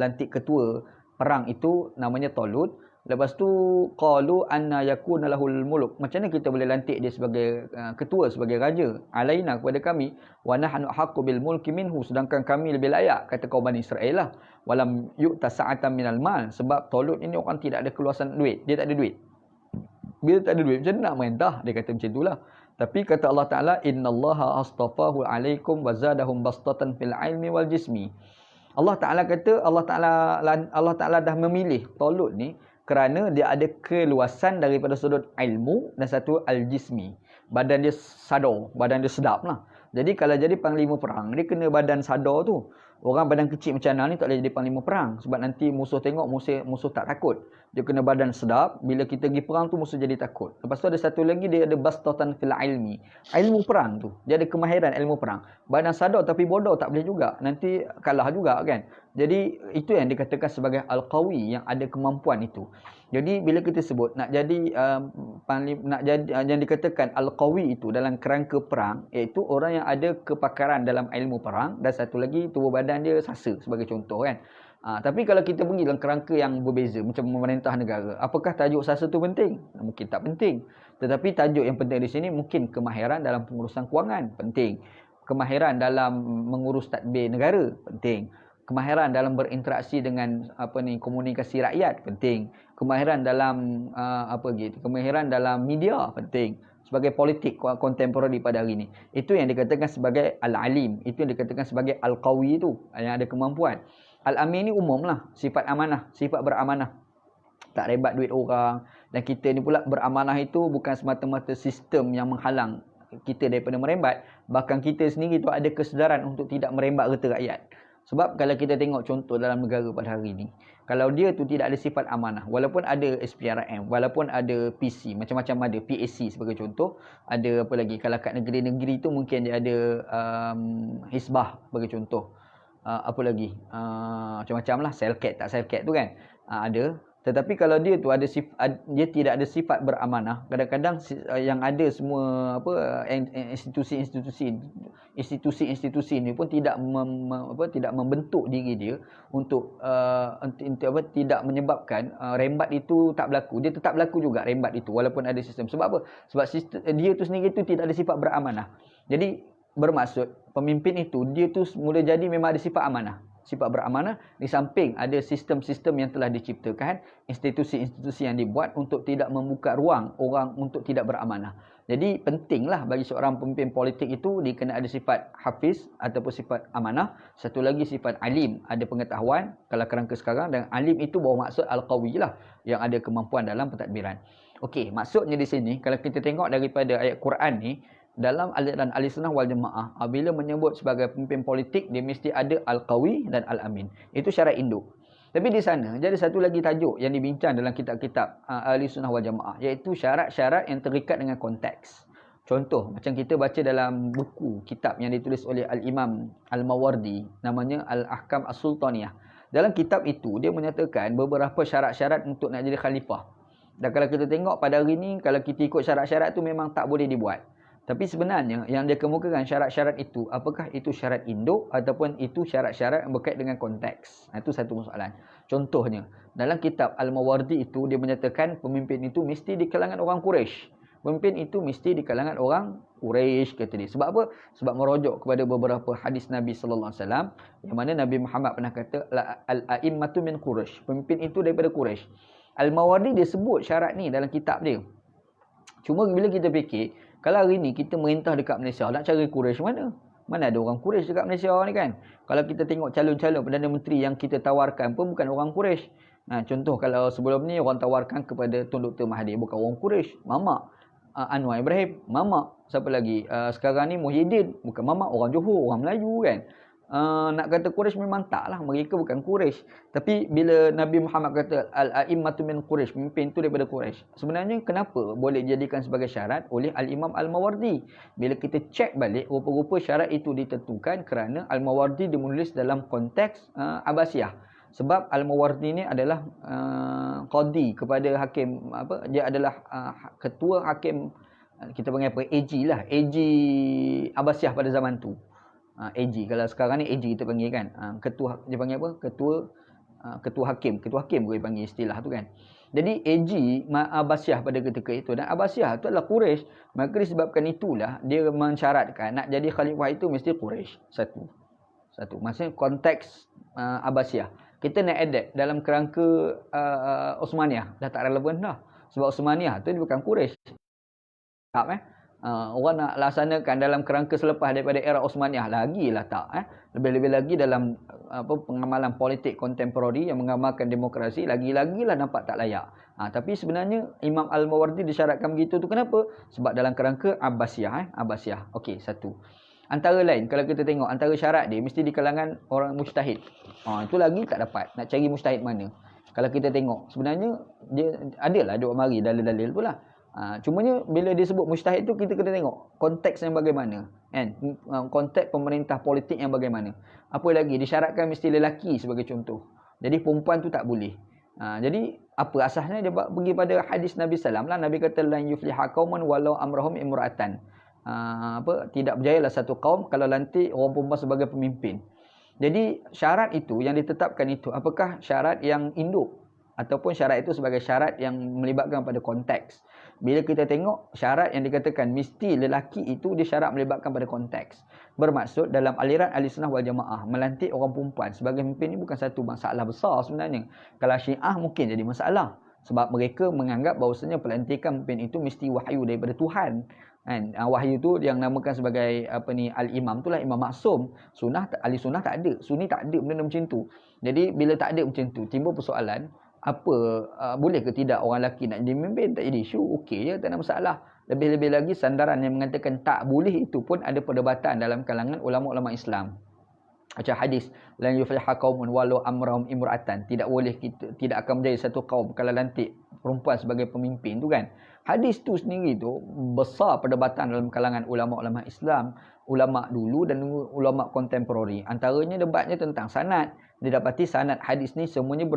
lantik ketua perang itu namanya Talut. Lepas tu qalu anna yakuna lahul muluk, macam mana kita boleh lantik dia sebagai ketua, sebagai raja, alaina kepada kami, wa nahnu haqqu bil mulki minhu, sedangkan kami lebih layak, kata kaum Bani Israel lah. Walam yu'ta sa'atan minal mal, sebab Talut ini orang tidak ada keluasan duit, dia tak ada duit. Bila tak ada duit, macam mana nak merintah? Dia kata macam itulah. Tapi kata Allah Ta'ala, innallaha astafahu alaikum wa zadahum bastatan fil ilmi wal jismi. Allah Ta'ala kata Allah Ta'ala dah memilih Talut ni kerana dia ada keluasan daripada sudut ilmu dan satu al-jismi. Badan dia sadar, badan dia sedap lah. Jadi kalau jadi panglima perang, dia kena badan sadar tu. Orang badan kecil macam mana ni tak boleh jadi panglima perang. Sebab nanti musuh tengok, musuh tak takut. Dia kena badan sedap. Bila kita pergi perang tu, musuh jadi takut. Lepas tu ada satu lagi, dia ada bastatan fil ilmi. Ilmu perang tu. Dia ada kemahiran ilmu perang. Badan sadar tapi bodoh tak boleh juga. Nanti kalah juga kan. Jadi itu yang dikatakan sebagai Al-Qawi, yang ada kemampuan itu. Jadi bila kita sebut nak jadi yang dikatakan Al-Qawi itu dalam kerangka perang, iaitu orang yang ada kepakaran dalam ilmu perang, dan satu lagi tubuh badan dia sasa sebagai contoh kan. Tapi kalau kita pergi dalam kerangka yang berbeza, macam memerintah negara, apakah tajuk sasa tu penting? Mungkin tak penting. Tetapi tajuk yang penting di sini mungkin kemahiran dalam pengurusan kewangan, penting. Kemahiran dalam mengurus tadbir negara, penting. Kemahiran dalam berinteraksi dengan komunikasi rakyat, penting. Kemahiran dalam kemahiran dalam media, penting. Sebagai politik kontemporari pada hari ini, itu yang dikatakan sebagai al-alim, itu yang dikatakan sebagai al-qawi, itu yang ada kemampuan. Al-amin ni umum lah, sifat amanah, sifat beramanah, tak rebat duit orang. Dan kita ni pula beramanah itu bukan semata-mata sistem yang menghalang kita daripada merembat, bahkan kita sendiri tu ada kesedaran untuk tidak merembat harta rakyat. Sebab kalau kita tengok contoh dalam negara pada hari ini, kalau dia tu tidak ada sifat amanah, walaupun ada SPRM, walaupun ada PC, macam-macam ada, PAC sebagai contoh, ada apa lagi, kalau kat negeri-negeri tu mungkin dia ada Hisbah sebagai contoh, apa lagi, macam-macam lah, Selcat tak Selcat tu kan, ada. Tetapi kalau dia tu ada dia tidak ada sifat beramanah, kadang-kadang yang ada semua apa institusi-institusi ni pun tidak tidak membentuk diri dia untuk tidak menyebabkan rembat itu tak berlaku. Dia tetap berlaku juga rembat itu walaupun ada sistem. Sebab apa? Sebab sistem, dia tu sendiri tu tidak ada sifat beramanah. Jadi bermaksud pemimpin itu dia tu mula jadi memang ada sifat amanah. Sifat beramanah, di samping ada sistem-sistem yang telah diciptakan, institusi-institusi yang dibuat untuk tidak membuka ruang orang untuk tidak beramanah. Jadi pentinglah bagi seorang pemimpin politik itu dia kena ada sifat hafiz ataupun sifat amanah. Satu lagi sifat alim, ada pengetahuan kalau kerangka sekarang, dan alim itu bawa maksud al-qawi lah, yang ada kemampuan dalam pentadbiran. Okey, maksudnya di sini kalau kita tengok daripada ayat Quran ni, dalam aliran Ahlussunnah wal Jamaah, bila menyebut sebagai pemimpin politik, dia mesti ada al-qawi dan al-amin. Itu syarat induk. Tapi di sana jadi satu lagi tajuk yang dibincang dalam kitab-kitab Ahlussunnah wal Jamaah, iaitu syarat-syarat yang terikat dengan konteks. Contoh macam kita baca dalam buku kitab yang ditulis oleh Al-Imam Al-Mawardi, namanya Al-Ahkam As-Sultaniyah. Dalam kitab itu dia menyatakan beberapa syarat-syarat untuk nak jadi khalifah. Dan kalau kita tengok pada hari ini, kalau kita ikut syarat-syarat tu memang tak boleh dibuat. Tapi sebenarnya yang dia kemukakan syarat-syarat itu, apakah itu syarat induk ataupun itu syarat-syarat yang berkait dengan konteks? Itu satu masalah. Contohnya, dalam kitab Al-Mawardi itu dia menyatakan pemimpin itu mesti di kalangan orang Quraisy. Pemimpin itu mesti di kalangan orang Quraisy, kata dia. Sebab apa? Sebab merujuk kepada beberapa hadis Nabi sallallahu alaihi wasallam yang mana Nabi Muhammad pernah kata al-a'immatu min Quraisy. Pemimpin itu daripada Quraisy. Al-Mawardi dia sebut syarat ni dalam kitab dia. Cuma bila kita fikir, kalau hari ni kita merintah dekat Malaysia, nak cari Quraisy mana? Mana ada orang Quraisy dekat Malaysia ni kan? Kalau kita tengok calon-calon Perdana Menteri yang kita tawarkan pun bukan orang Quraisy. Contoh kalau sebelum ni orang tawarkan kepada Tun Dr. Mahathir, bukan orang Quraisy. Mamak Anwar Ibrahim, mamak siapa lagi? Sekarang ni Muhyiddin, bukan mamak, orang Johor, orang Melayu kan? Nak kata Quraisy memang taklah, mereka bukan Quraisy. Tapi bila Nabi Muhammad kata al-a'immatu min Quraisy, pemimpin itu daripada Quraisy, sebenarnya kenapa boleh dijadikan sebagai syarat oleh Al-Imam Al-Mawardi? Bila kita cek balik, rupa-rupa syarat itu ditentukan kerana Al-Mawardi menulis dalam konteks Abbasiyah. Sebab Al-Mawardi ni adalah qadi kepada hakim, dia adalah ketua hakim, kita panggil apa, AG lah, AG Abbasiyah pada zaman tu. AG, kalau sekarang ni AG kita panggil kan, ketua, dia panggil apa, ketua hakim boleh panggil istilah tu kan. Jadi AG Abbasiyah pada ketika itu, dan Abbasiyah tu adalah Quraisy, maka disebabkan itulah dia mensyaratkan nak jadi khalifah itu mesti Quraisy. Satu maksudnya konteks Abbasiyah. Kita nak adapt dalam kerangka Osmaniyah dah tak relevan dah, sebab Osmaniyah tu dia bukan Quraisy. Tak orang nak laksanakan dalam kerangka selepas daripada era Osmaniyah lagilah tak. Lebih-lebih lagi dalam pengamalan politik kontemporari yang mengamalkan demokrasi, lagi-lagilah nampak tak layak. Tapi sebenarnya Imam Al-Mawardi disyaratkan begitu tu kenapa? Sebab dalam kerangka Abbasiyah. Abbasiyah. Okey, satu. Antara lain, kalau kita tengok antara syarat dia mesti di kalangan orang mujtahid. Itu lagi tak dapat. Nak cari mujtahid mana? Kalau kita tengok, sebenarnya dia adalah duk mari dalil-dalil tu lah. Cumanya bila dia sebut mujtahid tu, kita kena tengok konteks yang bagaimana kan, konteks pemerintah politik yang bagaimana. Apa lagi, disyaratkan mesti lelaki sebagai contoh, jadi perempuan tu tak boleh. Jadi apa asasnya? Dia pergi pada hadis Nabi sallam lah. Nabi kata lan yufliha qauman walau amrahum imra'atan. Tidak berjayalah satu kaum kalau lantik orang perempuan sebagai pemimpin. Jadi syarat itu yang ditetapkan itu, apakah syarat yang induk ataupun syarat itu sebagai syarat yang melibatkan pada konteks. Bila kita tengok syarat yang dikatakan mesti lelaki itu, dia syarat melibatkan pada konteks. Bermaksud dalam aliran Ahlussunnah wal Jamaah, melantik orang perempuan sebagai pemimpin ini bukan satu masalah besar sebenarnya. Kalau Syiah mungkin jadi masalah, sebab mereka menganggap bahawasanya pelantikan pemimpin itu mesti wahyu daripada Tuhan. Kan? Wahyu tu yang namakan sebagai al-imam itulah imam maksum. Ahli sunnah tak ada, sunni tak ada benda macam tu. Jadi bila tak ada macam tu, timbul persoalan, boleh ke tidak orang lelaki nak jadi pemimpin? Tak jadi isu, okey je, tak ada masalah. Lebih-lebih lagi sandaran yang mengatakan tak boleh itu pun ada perdebatan dalam kalangan ulama-ulama Islam. Macam hadis, lan yufliha qaumun walau amrahum imra'atan, tidak boleh kita, tidak akan menjadi satu kaum kalau lantik perempuan sebagai pemimpin tu kan. Hadis tu sendiri tu besar perdebatan dalam kalangan ulama-ulama Islam, ulama dulu dan ulama kontemporari. Antaranya debatnya tentang sanad. Didapati sanad hadis ni semuanya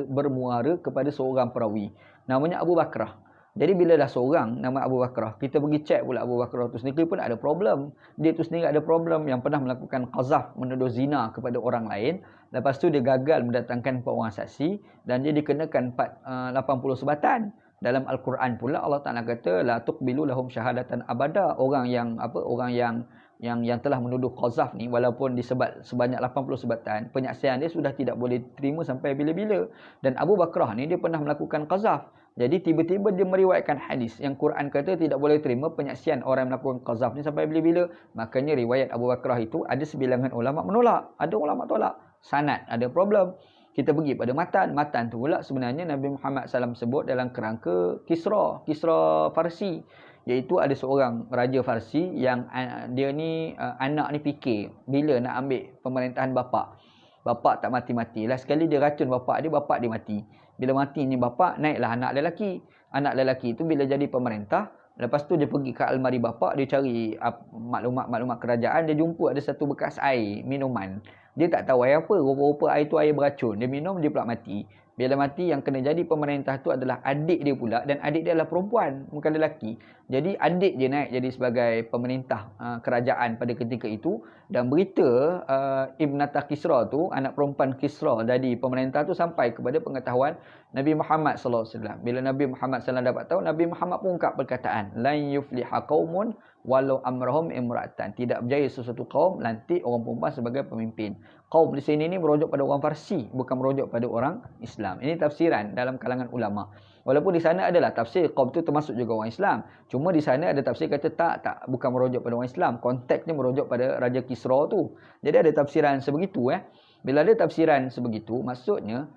bermuara kepada seorang perawi namanya Abu Bakrah. Jadi bila dah seorang nama Abu Bakrah, kita pergi cek pula Abu Bakrah tu sendiri pun ada problem. Dia tu sendiri ada problem yang pernah melakukan qazaf, menuduh zina kepada orang lain. Lepas tu dia gagal mendatangkan 4 orang saksi dan dia dikenakan 80 sebatan. Dalam Al-Quran pula Allah Taala kata la tuqbilu lahum syahadatan abada. Orang yang telah menuduh qazaf ni walaupun disebat sebanyak 80 sebatan, penyaksian dia sudah tidak boleh terima sampai bila-bila. Dan Abu Bakrah ni dia pernah melakukan qazaf. Jadi tiba-tiba dia meriwayatkan hadis yang Quran kata tidak boleh terima penyaksian orang yang melakukan qazaf ni sampai bila-bila. Makanya riwayat Abu Bakrah itu ada sebilangan ulama menolak, ada ulama tolak. Sanad ada problem. Kita pergi pada matan. Matan tu pula sebenarnya Nabi Muhammad SAW sebut dalam kerangka Kisra Farsi. Iaitu ada seorang raja Farsi yang dia ni anak ni fikir bila nak ambil pemerintahan bapa. Bapa tak mati-mati. Last sekali dia racun bapa dia mati. Bila matinya bapa, naiklah anak lelaki. Anak lelaki tu bila jadi pemerintah, lepas tu dia pergi ke almari bapa, dia cari maklumat-maklumat kerajaan, dia jumpa ada satu bekas air, minuman. Dia tak tahu air apa, rupa-rupa air tu air beracun. Dia minum, dia pula mati. Bila mati, yang kena jadi pemerintah tu adalah adik dia pula, dan adik dia adalah perempuan, bukan lelaki. Jadi adik dia naik jadi sebagai pemerintah kerajaan pada ketika itu, dan berita Ibnata Kisra tu, anak perempuan Kisra jadi pemerintah tu sampai kepada pengetahuan Nabi Muhammad SAW. Bila Nabi Muhammad SAW dapat tahu, Nabi Muhammad pun ungkap perkataan lan yufliha qaumun walau amrahum imra'atan. Tidak berjaya sesuatu kaum lantik orang perempuan sebagai pemimpin. Kaum di sini ni merujuk pada orang Parsi, bukan merujuk pada orang Islam. Ini tafsiran dalam kalangan ulama. Walaupun di sana adalah tafsir kaum tu termasuk juga orang Islam. Cuma di sana ada tafsir kata tak bukan merujuk pada orang Islam. Konteksnya merujuk pada Raja Kisra tu. Jadi ada tafsiran sebegitu Bila ada tafsiran sebegitu, maksudnya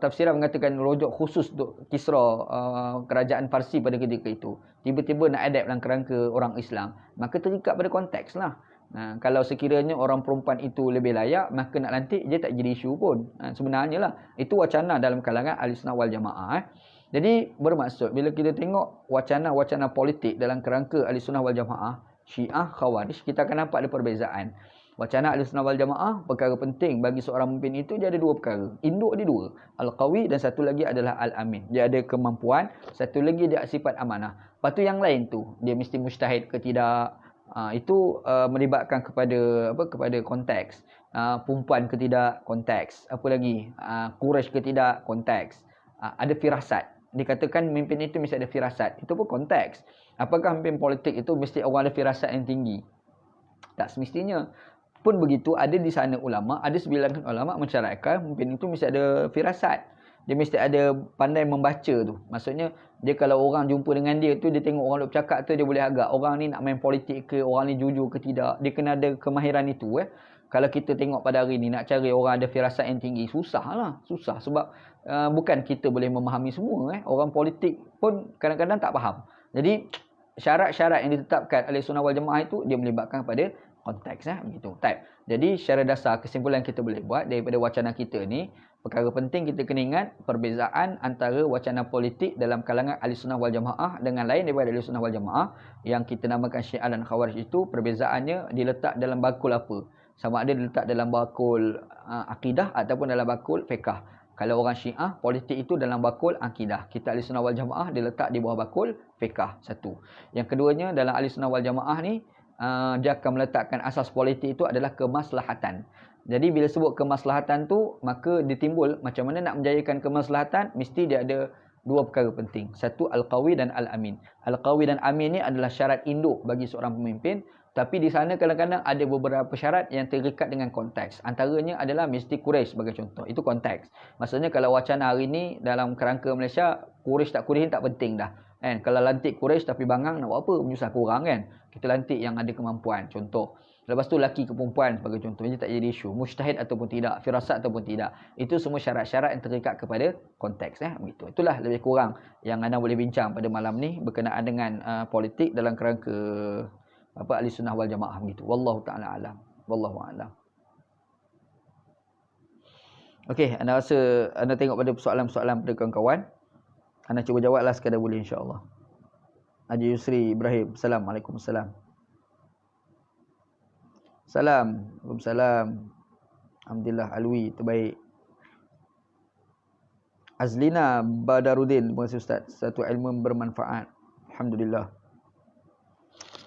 tafsiran mengatakan merujuk khusus untuk Kisra kerajaan Parsi pada ketika itu. Tiba-tiba nak adapt dalam kerangka orang Islam, maka terikat pada konteks lah. Kalau sekiranya orang perempuan itu lebih layak, maka nak lantik dia tak jadi isu pun. Sebenarnya lah itu wacana dalam kalangan Ahlussunnah wal Jamaah. Jadi bermaksud bila kita tengok wacana-wacana politik dalam kerangka Ahlussunnah wal Jamaah, Syiah, Khawarij, kita akan nampak ada perbezaan. Wacana Ahlussunnah wal Jamaah, perkara penting bagi seorang pemimpin itu dia ada 2 perkara. Induk dia 2, Al-Qawi, dan satu lagi adalah Al-Amin. Dia ada kemampuan, satu lagi dia sifat amanah. Lepas tu yang lain tu, dia mesti mujtahid ke tidak. Itu melibatkan kepada konteks. Perempuan ke tidak, konteks. Apa lagi? Quraisy ke tidak, konteks. Ada firasat. Dikatakan pemimpin itu mesti ada firasat. Itu pun konteks. Apakah pemimpin politik itu mesti orang ada firasat yang tinggi? Tak semestinya. Pun begitu, ada di sana ulama, ada sebilangan ulama mensyaratkan pemimpin itu mesti ada firasat. Dia mesti ada pandai membaca tu. Maksudnya, dia kalau orang jumpa dengan dia tu, dia tengok orang duk bercakap tu, dia boleh agak. Orang ni nak main politik ke, orang ni jujur ke tidak. Dia kena ada kemahiran itu. Kalau kita tengok pada hari ni, nak cari orang ada firasat yang tinggi, susah lah. Susah. Sebab bukan kita boleh memahami semua. Orang politik pun kadang-kadang tak faham. Jadi, syarat-syarat yang ditetapkan oleh Sunnah wal Jamaah itu, dia melibatkan pada konteks. Begitu. Type. Jadi, secara dasar kesimpulan kita boleh buat daripada wacana kita ni, perkara penting kita kena ingat perbezaan antara wacana politik dalam kalangan Ahlussunnah wal Jamaah dengan lain daripada Ahlussunnah wal Jamaah yang kita namakan Syiah dan Khawarij itu, perbezaannya diletak dalam bakul apa? Sama ada diletak dalam bakul akidah ataupun dalam bakul fiqh. Kalau orang Syiah, politik itu dalam bakul akidah. Kita Ahlussunnah wal Jamaah diletak di bawah bakul fiqh. Satu. Yang keduanya, dalam Ahlussunnah wal Jamaah ni dia akan meletakkan asas politik itu adalah kemaslahatan. Jadi bila sebut kemaslahatan tu, maka ditimbul macam mana nak menjayakan kemaslahatan, mesti dia ada 2 perkara penting. Satu, Al-Qawi dan Al-Amin. Al-Qawi dan Amin ni adalah syarat induk bagi seorang pemimpin. Tapi di sana kadang-kadang ada beberapa syarat yang terikat dengan konteks. Antaranya adalah mesti Quraisy sebagai contoh. Itu konteks. Maksudnya kalau wacana hari ni dalam kerangka Malaysia, Quraisy tak Quraisy tak penting dah. Kalau lantik Quraisy tapi bangang nak buat apa? Menyusahkan orang kan. Kita lantik yang ada kemampuan. Contoh. Lepas tu laki ke perempuan sebagai contoh. Ini tak jadi isu. Mujtahid ataupun tidak. Firasat ataupun tidak. Itu semua syarat-syarat yang terikat kepada konteks. Begitu. Itulah lebih kurang yang anda boleh bincang pada malam ni berkenaan dengan politik dalam kerangka Ahlussunnah wal Jamaah begitu. Wallahu taala alam. Wallahu a'lam. Okey, anda rasa anda tengok pada persoalan-persoalan pada kawan-kawan. Anda cuba jawablah sekadar boleh insya-Allah. Haji Yusri Ibrahim. Assalamualaikum. Salam. Waalaikumsalam. Alhamdulillah Alwi terbaik. Azlina Badaruddin, terima kasih Ustaz. Satu ilmu bermanfaat. Alhamdulillah.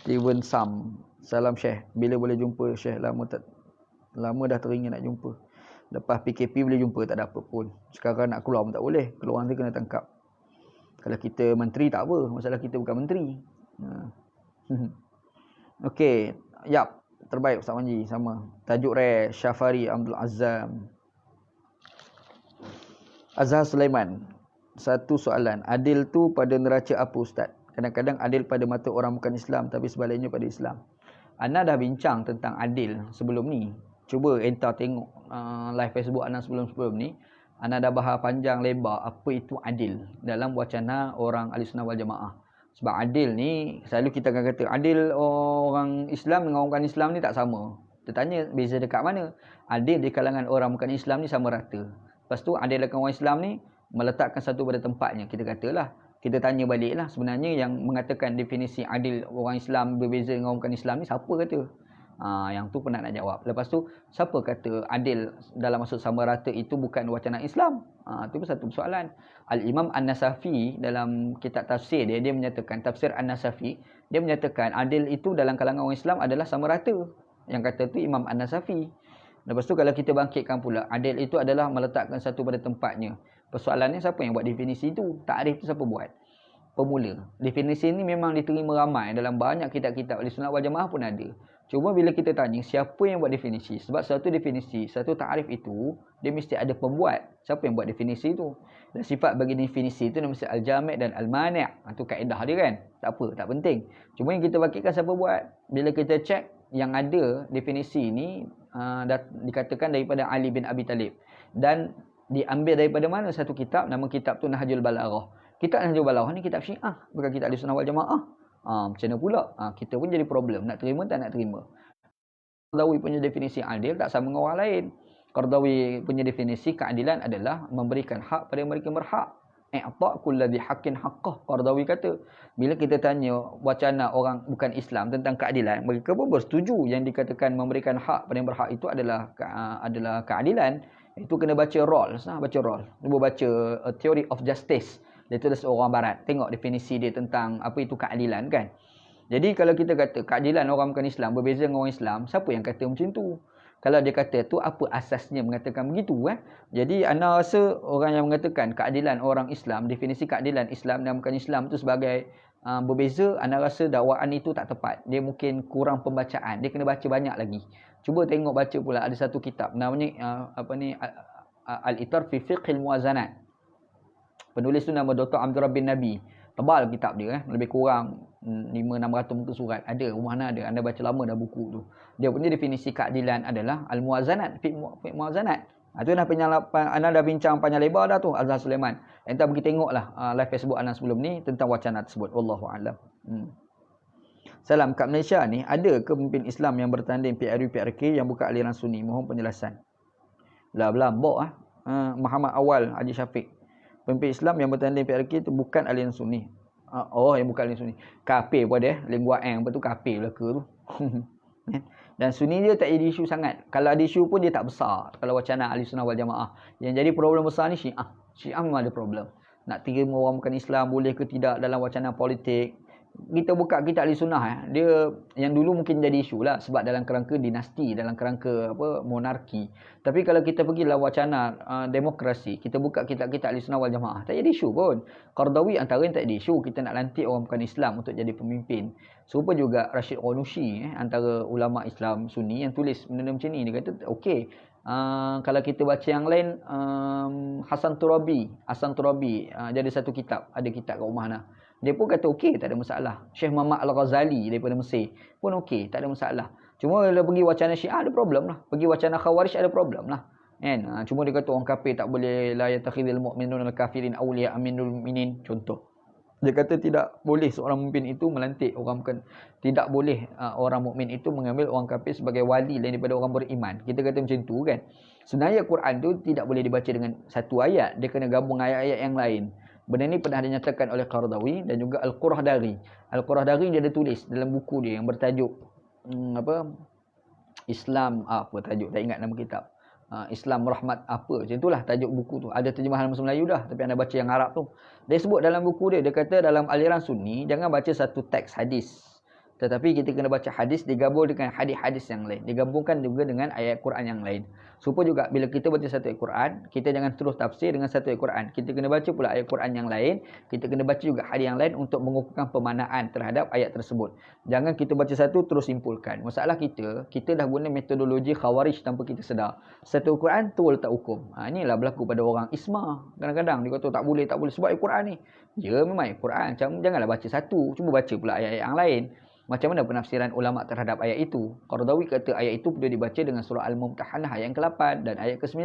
Steven Sam. Salam Syekh. Bila boleh jumpa Syekh? Lama dah teringin nak jumpa. Lepas PKP boleh jumpa, tak ada apa pun. Sekarang nak keluar pun tak boleh. Keluar nanti kena tangkap. Kalau kita menteri tak apa. Masalah kita bukan menteri. Okey. Yap. Terbaik Ustaz Manji. Sama. Tajuk Rare. Syafari Abdul Azam. Azhar Sulaiman. Satu soalan. Adil tu pada neraca apa Ustaz? Kadang-kadang adil pada mata orang bukan Islam. Tapi sebaliknya pada Islam. Ana dah bincang tentang adil sebelum ni. Cuba enter tengok live Facebook Ana sebelum-sebelum ni. Ana dah bahas panjang lebar apa itu adil dalam wacana orang Ahlussunnah wal Jamaah. Sebab adil ni selalu kita akan kata adil orang Islam dengan orang bukan Islam ni tak sama. Kita tanya beza dekat mana? Adil di kalangan orang bukan Islam ni sama rata. Lepas tu adil dekat orang Islam ni meletakkan satu pada tempatnya. Kita katalah, kita tanya baliklah sebenarnya yang mengatakan definisi adil orang Islam berbeza dengan orang bukan Islam ni siapa kata? Yang tu penat nak jawab. Lepas tu siapa kata adil dalam maksud sama rata itu bukan wacana Islam? Itu pun satu persoalan. Al-Imam An-Nasafi dalam kitab tafsir dia menyatakan, tafsir An-Nasafi, dia menyatakan adil itu dalam kalangan orang Islam adalah sama rata. Yang kata tu Imam An-Nasafi. Lepas tu kalau kita bangkitkan pula, adil itu adalah meletakkan satu pada tempatnya. Persoalannya siapa yang buat definisi itu? Takrif itu siapa buat? Pemula. Definisi ini memang diterima ramai dalam banyak kitab-kitab Ahlussunnah wal Jamaah pun ada. Cuma bila kita tanya siapa yang buat definisi, sebab satu definisi, satu takrif itu dia mesti ada pembuat. Siapa yang buat definisi itu? Dan sifat bagi definisi itu mesti al-jami' dan al-mani'. Itu kaedah dia kan. Tak apa, tak penting. Cuma yang kita bangkitkan siapa buat? Bila kita cek yang ada definisi ini dikatakan daripada Ali bin Abi Talib dan diambil daripada mana satu kitab, nama kitab tu Nahjul Balaghah. Kitab Nahjul Balaghah ni kitab Syiah, bukan kitab Ahlussunnah wal Jamaah. Macam mana pula? Kita pun jadi problem. Nak terima tak nak terima. Qardawi punya definisi adil tak sama dengan orang lain. Qardawi punya definisi keadilan adalah memberikan hak pada mereka berhak. I'ta' kulladhi haqqin haqqah. Qardawi kata, bila kita tanya wacana orang bukan Islam tentang keadilan, mereka pun bersetuju yang dikatakan memberikan hak pada yang berhak itu adalah keadilan. Itu kena baca Rawls, baca Rawls. Cuba baca A Theory of Justice. Dia tulis orang barat. Tengok definisi dia tentang apa itu keadilan kan. Jadi kalau kita kata keadilan orang bukan Islam berbeza dengan orang Islam, siapa yang kata macam tu? Kalau dia kata tu apa asasnya mengatakan begitu Jadi anda rasa orang yang mengatakan keadilan orang Islam, definisi keadilan Islam dan bukan Islam tu sebagai berbeza, anda rasa dakwaan itu tak tepat. Dia mungkin kurang pembacaan. Dia kena baca banyak lagi. Cuba tengok baca pula ada satu kitab namanya Al-Itar fi Fiqhil Muwazanat. Penulis tu nama Dr. Abdul Rabbin Nabi. Tebal kitab dia lebih kurang 500-600 muka surat. Ada, rumah mana ada. Anda baca lama dah buku tu. Dia punya definisi keadilan adalah al-muwazanat, fi muwazanat. Itu anda dah bincang panjang lebar dah tu Azhar Sulaiman. Anda pergi tengoklah live Facebook anda sebelum ni tentang wacana tersebut. Wallahu a'lam. Salam, kat Malaysia ni ada ke pemimpin Islam yang bertanding PRU PRK yang bukan aliran Sunni? Mohon penjelasan. Belambok Muhammad Awal Haji Syafiq. Pemimpin Islam yang bertanding PRK itu bukan aliran Sunni. Yang bukan aliran Sunni. Kafir pun dia. Lingua Ang. Lepas tu kafir belaka tu. Dan Sunni dia tak jadi isu sangat. Kalau ada isu pun dia tak besar. Kalau wacana Ahlussunnah wal Jamaah. Yang jadi problem besar ni Syiah. Syiah memang ada problem. Nak terima orang bukan Islam boleh ke tidak dalam wacana politik. Kita buka kitab Ahlussunnah dia yang dulu mungkin jadi isu lah sebab dalam kerangka dinasti, dalam kerangka monarki. Tapi kalau kita pergi dalam wacana demokrasi, kita buka kitab-kitab Ahlussunnah wal Jamaah, tak jadi isu pun. Qardawi antara yang tak jadi isu, kita nak lantik orang bukan Islam untuk jadi pemimpin. Serupa juga Rashid Ghanushi antara ulama Islam Sunni yang tulis benda macam ni. Dia kata okey, kalau kita baca yang lain, Hasan Turabi jadi satu kitab, ada kitab kat rumah nah. Dia pun kata okey, tak ada masalah. Syekh Muhammad Al-Ghazali daripada Mesir pun okey, tak ada masalah. Cuma kalau pergi wacana Syiah ada problem lah. Pergi wacana Khawarij ada problem lah. Kan? Cuma dia kata orang kafir tak boleh la yatakhidul mu'minun al-kafirin awliya minul mu'minin, contoh. Dia kata tidak boleh seorang mukmin itu melantik orang bukan, tidak boleh orang mukmin itu mengambil orang kafir sebagai wali lain daripada orang beriman. Kita kata macam tu kan. Sebenarnya Quran tu tidak boleh dibaca dengan satu ayat, dia kena gabung ayat-ayat yang lain. Benda ni pernah dinyatakan oleh Qaradawi dan juga Al-Qurahdari. Al-Qurahdari dia ada tulis dalam buku dia yang bertajuk Islam apa tajuk, tak ingat nama kitab. Islam Rahmat apa, macam itulah tajuk buku tu. Ada terjemahan bahasa Melayu dah, tapi anda baca yang Arab tu. Dia sebut dalam buku dia, dia kata dalam aliran Sunni jangan baca satu teks hadis, tetapi kita kena baca hadis digabung dengan hadis-hadis yang lain, digabungkan juga dengan ayat Quran yang lain. Supaya juga bila kita baca satu ayat Quran, kita jangan terus tafsir dengan satu ayat Quran. Kita kena baca pula ayat Quran yang lain, kita kena baca juga hadis yang lain untuk mengukuhkan pemaknaan terhadap ayat tersebut. Jangan kita baca satu terus simpulkan. Masalah kita dah guna metodologi khawarij tanpa kita sedar. Satu Quran terus letak hukum. Inilah berlaku pada orang isma. Kadang-kadang dia kata tak boleh sebab ayat Quran ni. Ya memang ayat Quran, janganlah baca satu, cuba baca pula ayat-ayat yang lain. Macam mana penafsiran ulama terhadap ayat itu? Qaradawi kata ayat itu perlu dibaca dengan surah Al-Mumtahanah ayat ke-8 dan ayat ke-9,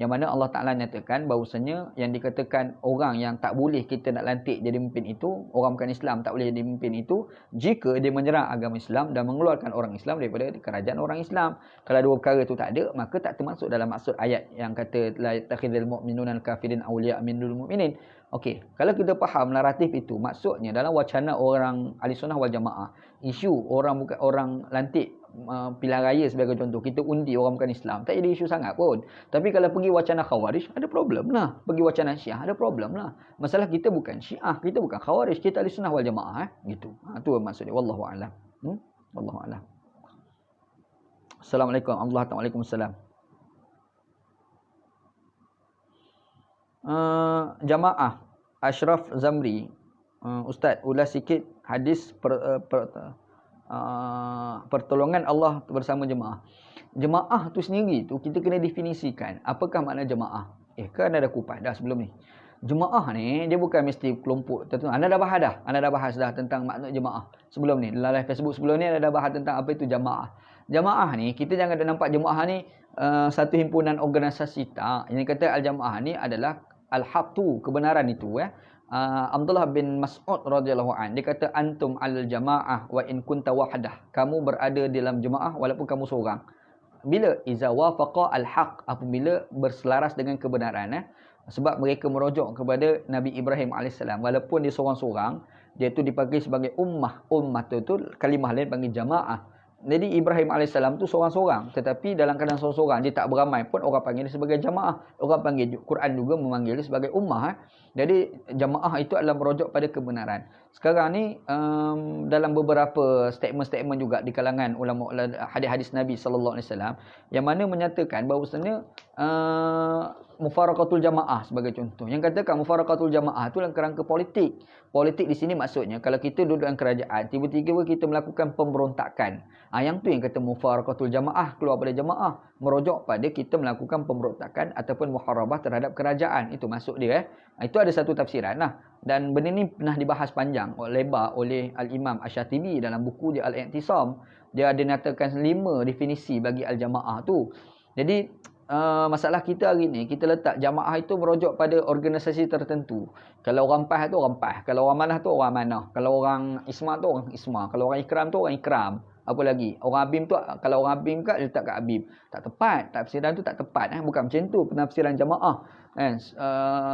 yang mana Allah Ta'ala nyatakan bahawasanya yang dikatakan orang yang tak boleh kita nak lantik jadi pemimpin itu, orang bukan Islam tak boleh jadi pemimpin itu, jika dia menyerang agama Islam dan mengeluarkan orang Islam daripada kerajaan orang Islam. Kalau dua perkara itu tak ada, maka tak termasuk dalam maksud ayat yang kata la yattakhidhul mu'minuna al-kafirin awliya minal mu'minin. Okey, kalau kita faham naratif itu, maksudnya dalam wacana orang Ahli Sunnah wal Jamaah, isu orang lantik pilihan raya sebagai contoh, kita undi orang bukan Islam, tak jadi isu sangat pun. Tapi kalau pergi wacana Khawarij, ada problem lah. Pergi wacana Syiah, ada problem lah. Masalah kita bukan Syiah, kita bukan Khawarij, kita Ahli Sunnah wal Jamaah gitu. Itu maksudnya. Wallahu a'lam. Wallahu a'lam. Assalamualaikum warahmatullahi wabarakatuh. Jamaah Ashraf Zamri, Ustaz ulas sikit hadis pertolongan Allah bersama jemaah. Jemaah tu sendiri tu kita kena definisikan apakah makna jemaah. Kan ada kupas dah sebelum ni. Jemaah ni dia bukan mesti kelompok tertentu. Anda dah bahas dah tentang makna jemaah sebelum ni. Dalam live Facebook sebelum ni anda dah bahas tentang apa itu jemaah. Jemaah ni kita jangan ada nampak jemaah ni satu himpunan organisasi, tak. Yang kata al-jamaah ni adalah al-haqu, kebenaran itu. Abdullah bin Mas'ud radhiyallahu an, dia kata antum al-jamaah wa in kunta wahdah. Kamu berada dalam jemaah walaupun kamu seorang. Bila iza wafaqa al-haq, apabila berselaras dengan kebenaran. Sebab mereka merujuk kepada Nabi Ibrahim AS, walaupun dia seorang-seorang, dia tu dipanggil sebagai ummah. Ummah tu kalimah lain panggil jamaah. Jadi Ibrahim AS tu seorang-seorang, tetapi dalam keadaan seorang-seorang, dia tak beramai pun orang panggil dia sebagai jamaah. Orang panggil Quran juga memanggil dia sebagai ummah. Jadi jamaah itu adalah merujuk pada kebenaran. Sekarang ni dalam beberapa statement-statement juga di kalangan ulama hadis-hadis Nabi sallallahu alaihi wasallam yang mana menyatakan bahawasanya mufaraqatul jamaah sebagai contoh. Yang katakan mufaraqatul jamaah itu dalam kerangka politik. Politik di sini maksudnya kalau kita duduk dalam kerajaan, tiba-tiba kita melakukan pemberontakan. Yang tu yang kata mufaraqatul jamaah, keluar pada jamaah, merujuk pada kita melakukan pemberontakan ataupun muharabah terhadap kerajaan. Itu maksud dia. Itu ada satu tafsiran lah. Dan benda ni pernah dibahas panjang lebar oleh Al-Imam Asy-Syatibi dalam buku dia Al-I'tisam. Dia ada nyatakan 5 definisi bagi al-jamaah tu. Jadi masalah kita hari ni, kita letak jamaah itu merujuk pada organisasi tertentu. Kalau orang PAS tu orang PAS, kalau orang manah tu orang manah, kalau orang isma tu orang isma, kalau orang ikram tu orang ikram. Apa lagi? Orang abim tu, kalau orang abim kat letak kat abim. Tak tepat, tafsiran tu tak tepat. Bukan macam tu penafsiran jamaah.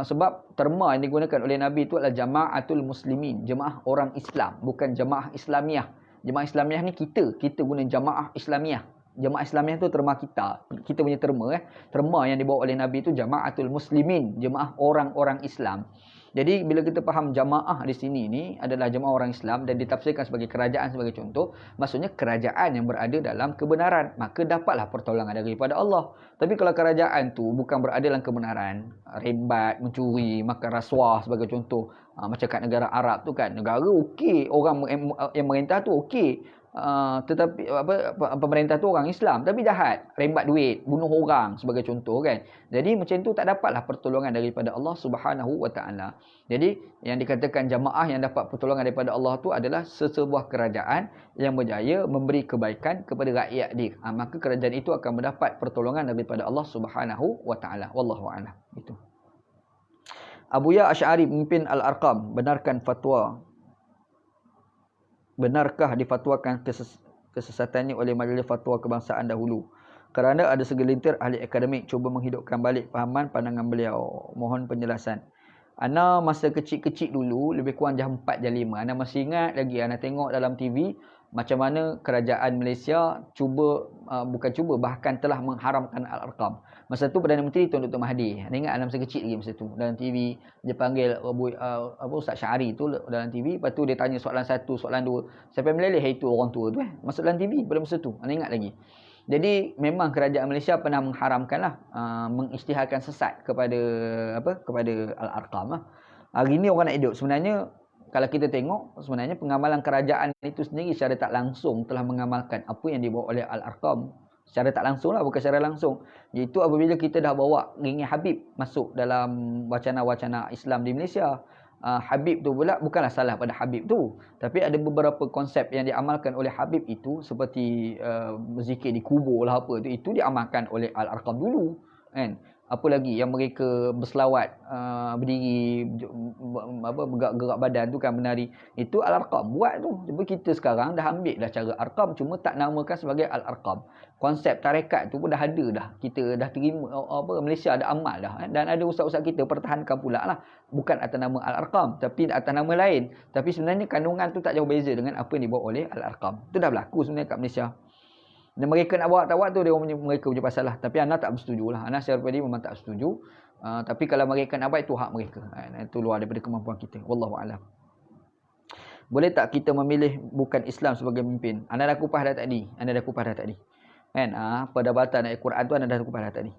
Sebab terma yang digunakan oleh Nabi itu adalah jama'atul muslimin, jemaah orang Islam, bukan jemaah Islamiah. Jemaah Islamiah ni kita guna jemaah Islamiah. Jemaah Islamiah tu terma kita punya terma. Terma yang dibawa oleh Nabi itu jama'atul muslimin, jemaah orang-orang Islam. Jadi bila kita faham jamaah di sini ni adalah jemaah orang Islam dan ditafsirkan sebagai kerajaan sebagai contoh, maksudnya kerajaan yang berada dalam kebenaran, maka dapatlah pertolongan daripada Allah. Tapi kalau kerajaan tu bukan berada dalam kebenaran, rembat, mencuri, makan rasuah sebagai contoh, macam kat negara Arab tu kan, negara okey, orang yang merintah tu okey, tetapi pemerintah tu orang Islam tapi jahat, rembat duit, bunuh orang sebagai contoh kan. Jadi macam tu tak dapatlah pertolongan daripada Allah Subhanahu wa taala. Jadi yang dikatakan jamaah yang dapat pertolongan daripada Allah tu adalah sesebuah kerajaan yang berjaya memberi kebaikan kepada rakyat dia. Maka kerajaan itu akan mendapat pertolongan daripada Allah Subhanahu wa taala. Wallahu a'lam. Itu. Abu Ya Asy'ari pemimpin Al-Arqam, benarkah difatwakan kesesatannya oleh Majlis Fatwa Kebangsaan dahulu? Kerana ada segelintir ahli akademik cuba menghidupkan balik fahaman pandangan beliau. Mohon penjelasan. Ana masa kecil-kecil dulu, lebih kurang jam 4 jam 5. Ana masih ingat lagi, ana tengok dalam TV macam mana kerajaan Malaysia bahkan telah mengharamkan Al-Arqam. Masa tu Perdana Menteri Tun Dr. Mahathir. Ana ingat ana masa kecil lagi masa tu. Dalam TV dia panggil Ustaz Syahari tu dalam TV, lepas tu dia tanya soalan 1, soalan 2. Sampai meleleh itu orang tua tu masuk dalam TV pada masa tu. Ana ingat lagi. Jadi memang kerajaan Malaysia pernah mengharamkanlah mengisytiharkan sesat kepada Al-Arqam lah. Hari ni orang nak hidup sebenarnya, kalau kita tengok sebenarnya pengamalan kerajaan itu sendiri secara tak langsung telah mengamalkan apa yang dibawa oleh Al-Arqam. Secara tak langsung lah, bukan secara langsung. Iaitu apabila kita dah bawa geng Habib masuk dalam wacana-wacana Islam di Malaysia. Habib tu pula bukanlah salah pada Habib tu, tapi ada beberapa konsep yang diamalkan oleh Habib itu, seperti berzikir di kubur lah apa tu, itu diamalkan oleh Al-Arqam dulu kan. Apa lagi yang mereka berselawat, berdiri, bergerak badan tu kan, menari, itu Al-Arqam buat tu. Cuma kita sekarang dah ambil dah cara Arqam, cuma tak namakan sebagai Al-Arqam. Konsep tarekat tu pun dah ada dah. Kita dah terima, Malaysia ada amal dah. Dan ada ustaz-ustaz kita pertahankan pula lah. Bukan atas nama Al-Arqam, tapi atas nama lain. Tapi sebenarnya kandungan tu tak jauh beza dengan apa yang dibawa oleh Al-Arqam. Itu dah berlaku sebenarnya kat Malaysia. Dan mereka nak bawa tak buat tu mereka punya pasal lah. Tapi Ana tak bersetuju lah. Ana secara pribadi memang tak setuju. Tapi kalau mereka nak buat, itu hak mereka. Itu luar daripada kemampuan kita. Wallahualam. Boleh tak kita memilih bukan Islam sebagai pemimpin? Ana dah kupas dah tadi. Kan? Perdebatan ayat Quran tu Ana dah kupas dah tadi.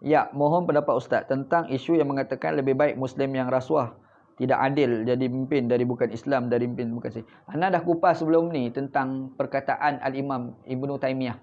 Ya, mohon pendapat Ustaz tentang isu yang mengatakan lebih baik Muslim yang rasuah, tidak adil jadi pemimpin dari bukan Islam, dari pemimpin bukan Islam. Ana dah kupas sebelum ni tentang perkataan Al-Imam Ibnu Taimiyah.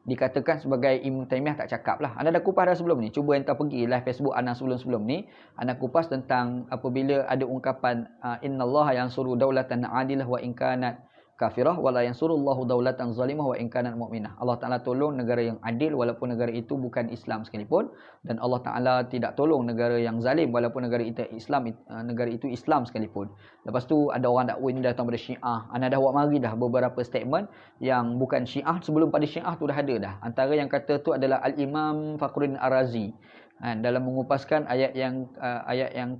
Dikatakan sebagai Ibnu Taimiyah tak cakap lah. Ana dah kupas dah sebelum ni. Cuba enter pergi live Facebook Ana sebelum ni. Ana kupas tentang apabila ada ungkapan innallaha yansuru daulatan adilah wa in kanat kafirah wala yansurullahu daulatan zalimah wa in kanat mu'minah. Allah Taala tolong negara yang adil walaupun negara itu bukan Islam sekalipun, dan Allah Taala tidak tolong negara yang zalim walaupun negara itu Islam sekalipun. Lepas tu ada orang dakwa ini datang pada Syiah. Ana dah buat mari dah beberapa statement yang bukan Syiah, sebelum pada Syiah tu dah ada dah. Antara yang kata tu adalah Al-Imam Fakhruddin Ar-Razi. Dalam mengupaskan ayat yang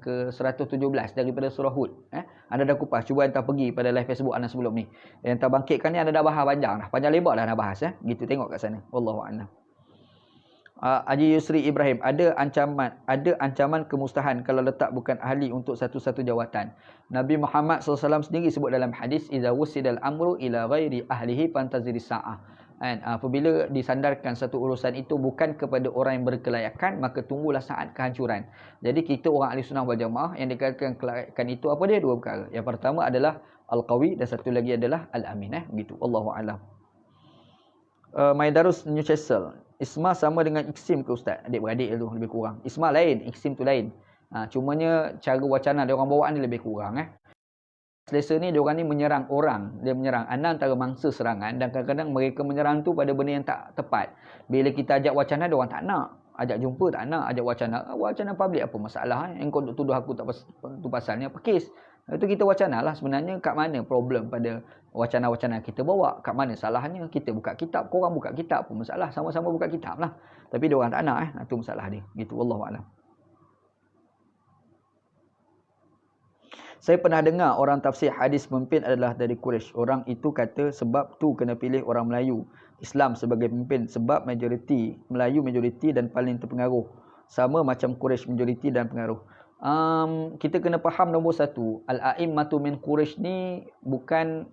ke-117 daripada surah Hud. Anda dah kupas, cuba anda pergi pada live Facebook anda sebelum ni. Yang terbangkitkan ni anda dah bahas panjang dah. Panjang lebar dah anda bahas gitu, tengok kat sana. Wallahu a'lam. Haji Yusri Ibrahim, ada ancaman kemustahan kalau letak bukan ahli untuk satu-satu jawatan. Nabi Muhammad SAW sendiri sebut dalam hadis, iza wusidal amru ila ghairi ahlihi fantaziris sa'ah. Apabila disandarkan satu urusan itu bukan kepada orang yang berkelayakan, maka tunggulah saat kehancuran. Jadi kita orang ahli sunnah wal jamaah yang dikatakan kelayakan itu apa dia? Dua perkara. Yang pertama adalah al-qawi dan satu lagi adalah al-amin. Begitu. Wallahu a'lam. Maidarus Newcastle, isma sama dengan iksim ke Ustaz? Adik-beradik tu lebih kurang. Isma lain, iksim tu lain. Cumanya cara wacana dia orang bawa ni lebih kurang. Selesa ni diorang ni menyerang orang. Dia menyerang. Anda antara mangsa serangan, dan kadang-kadang mereka menyerang tu pada benda yang tak tepat. Bila kita ajak wacana, diorang tak nak. Ajak jumpa tak nak. Ajak wacana public apa masalah? Yang kau tuduh aku tak tu pasalnya apa kes? Itu kita wacana lah sebenarnya. Kat mana problem pada wacana-wacana kita bawa? Kat mana salahnya? Kita buka kitab, korang buka kitab, apa masalah? Sama-sama buka kitab lah. Tapi diorang tak nak. Itu masalah dia. Gitu. Wallahualam. Saya pernah dengar orang tafsir hadis pemimpin adalah dari Quraisy. Orang itu kata sebab tu kena pilih orang Melayu Islam sebagai pemimpin, sebab majoriti Melayu majoriti dan paling terpengaruh. Sama macam Quraisy majoriti dan pengaruh. Kita kena faham nombor satu, Al-A'immatu min Quraisy ni bukan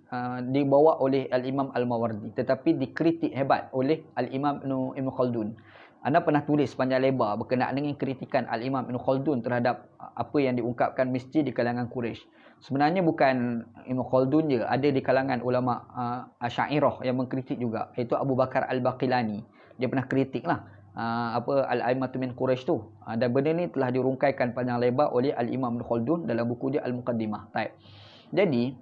dibawa oleh Al-Imam Al-Mawardi, tetapi dikritik hebat oleh Al-Imam Ibn Khaldun. Anda pernah tulis panjang lebar berkenaan dengan kritikan Al-Imam Ibn Khaldun terhadap apa yang diungkapkan mesti di kalangan Quraisy. Sebenarnya bukan Ibn Khaldun je, ada di kalangan ulama Asy'ariyah yang mengkritik juga, iaitu Abu Bakar Al-Baqilani. Dia pernah kritik lah Al-A'immatu min Quraisy tu. Dan benda ni telah dirungkaikan panjang lebar oleh Al-Imam Ibn Khaldun dalam buku dia Al-Muqaddimah. Jadi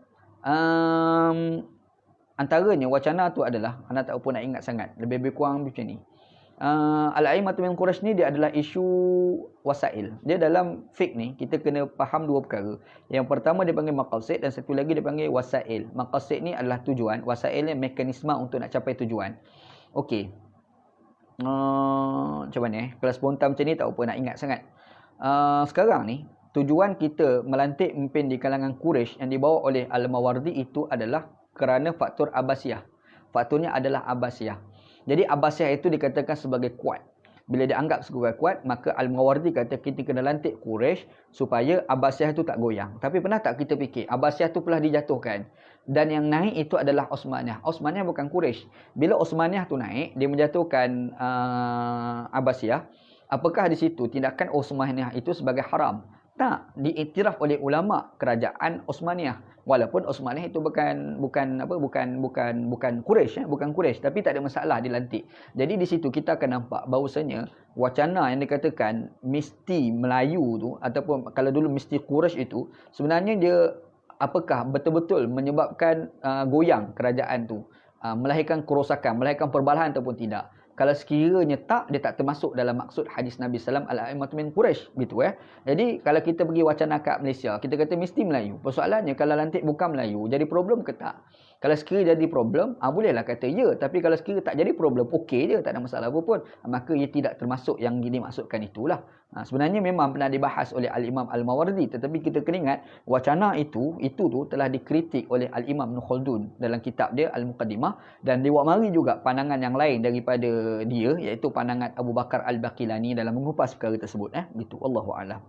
antaranya wacana tu adalah, anda tak apa nak ingat sangat, lebih kurang macam ni. Al-A'immatu min Quraisy ni dia adalah isu wasail. Dia dalam fiqh ni kita kena faham dua perkara. Yang pertama dia panggil maqasid dan satu lagi dia panggil wasail. Maqasid ni adalah tujuan, wasail ni mekanisme untuk nak capai tujuan. Okey. Macam mana Kalau spontan macam ni tak apa nak ingat sangat. Sekarang ni tujuan kita melantik pemimpin di kalangan Quraisy yang dibawa oleh Al-Mawardi itu adalah kerana faktor Abbasiyah. Faktornya adalah Abbasiyah. Jadi Abbasiyah itu dikatakan sebagai kuat. Bila dianggap sebagai kuat, maka Al-Mawardi kata kita kena lantik Quraisy supaya Abbasiyah itu tak goyang. Tapi pernah tak kita fikir, Abbasiyah itu pernah dijatuhkan. Dan yang naik itu adalah Osmaniyah. Osmaniyah bukan Quraisy. Bila Osmaniyah tu naik, dia menjatuhkan Abbasiyah. Apakah di situ tindakan Osmaniyah itu sebagai haram? Tak, diiktiraf oleh ulama kerajaan Osmaniyah. Walaupun Osmaniyah itu bukan Quraisy, bukan Quraisy, tapi tak ada masalah dilantik. Jadi di situ kita akan nampak bahawasanya wacana yang dikatakan mesti Melayu tu ataupun kalau dulu mesti Quraisy itu sebenarnya dia apakah betul-betul menyebabkan goyang kerajaan tu, melahirkan kerosakan, melahirkan perbalahan ataupun tidak. Kalau sekiranya tak, dia tak termasuk dalam maksud hadis Nabi SAW Al-A'immatu min Quraisy gitu Jadi kalau kita pergi wacana kat Malaysia, kita kata mesti Melayu. Persoalannya kalau lantik bukan Melayu, jadi problem ke tak? Kalau sekiranya jadi problem, bolehlah kata ya. Tapi kalau sekiranya tak jadi problem, okey je, tak ada masalah apa pun. Maka ia tidak termasuk yang dimaksudkan itulah. Sebenarnya memang pernah dibahas oleh Al-Imam Al-Mawardi, tetapi kita kena ingat wacana itu tu telah dikritik oleh Al-Imam Ibn Khaldun dalam kitab dia Al-Muqaddimah, dan diwak mari juga pandangan yang lain daripada dia, iaitu pandangan Abu Bakar Al-Baqilani dalam mengupas perkara tersebut gitu. Wallahu a'lam.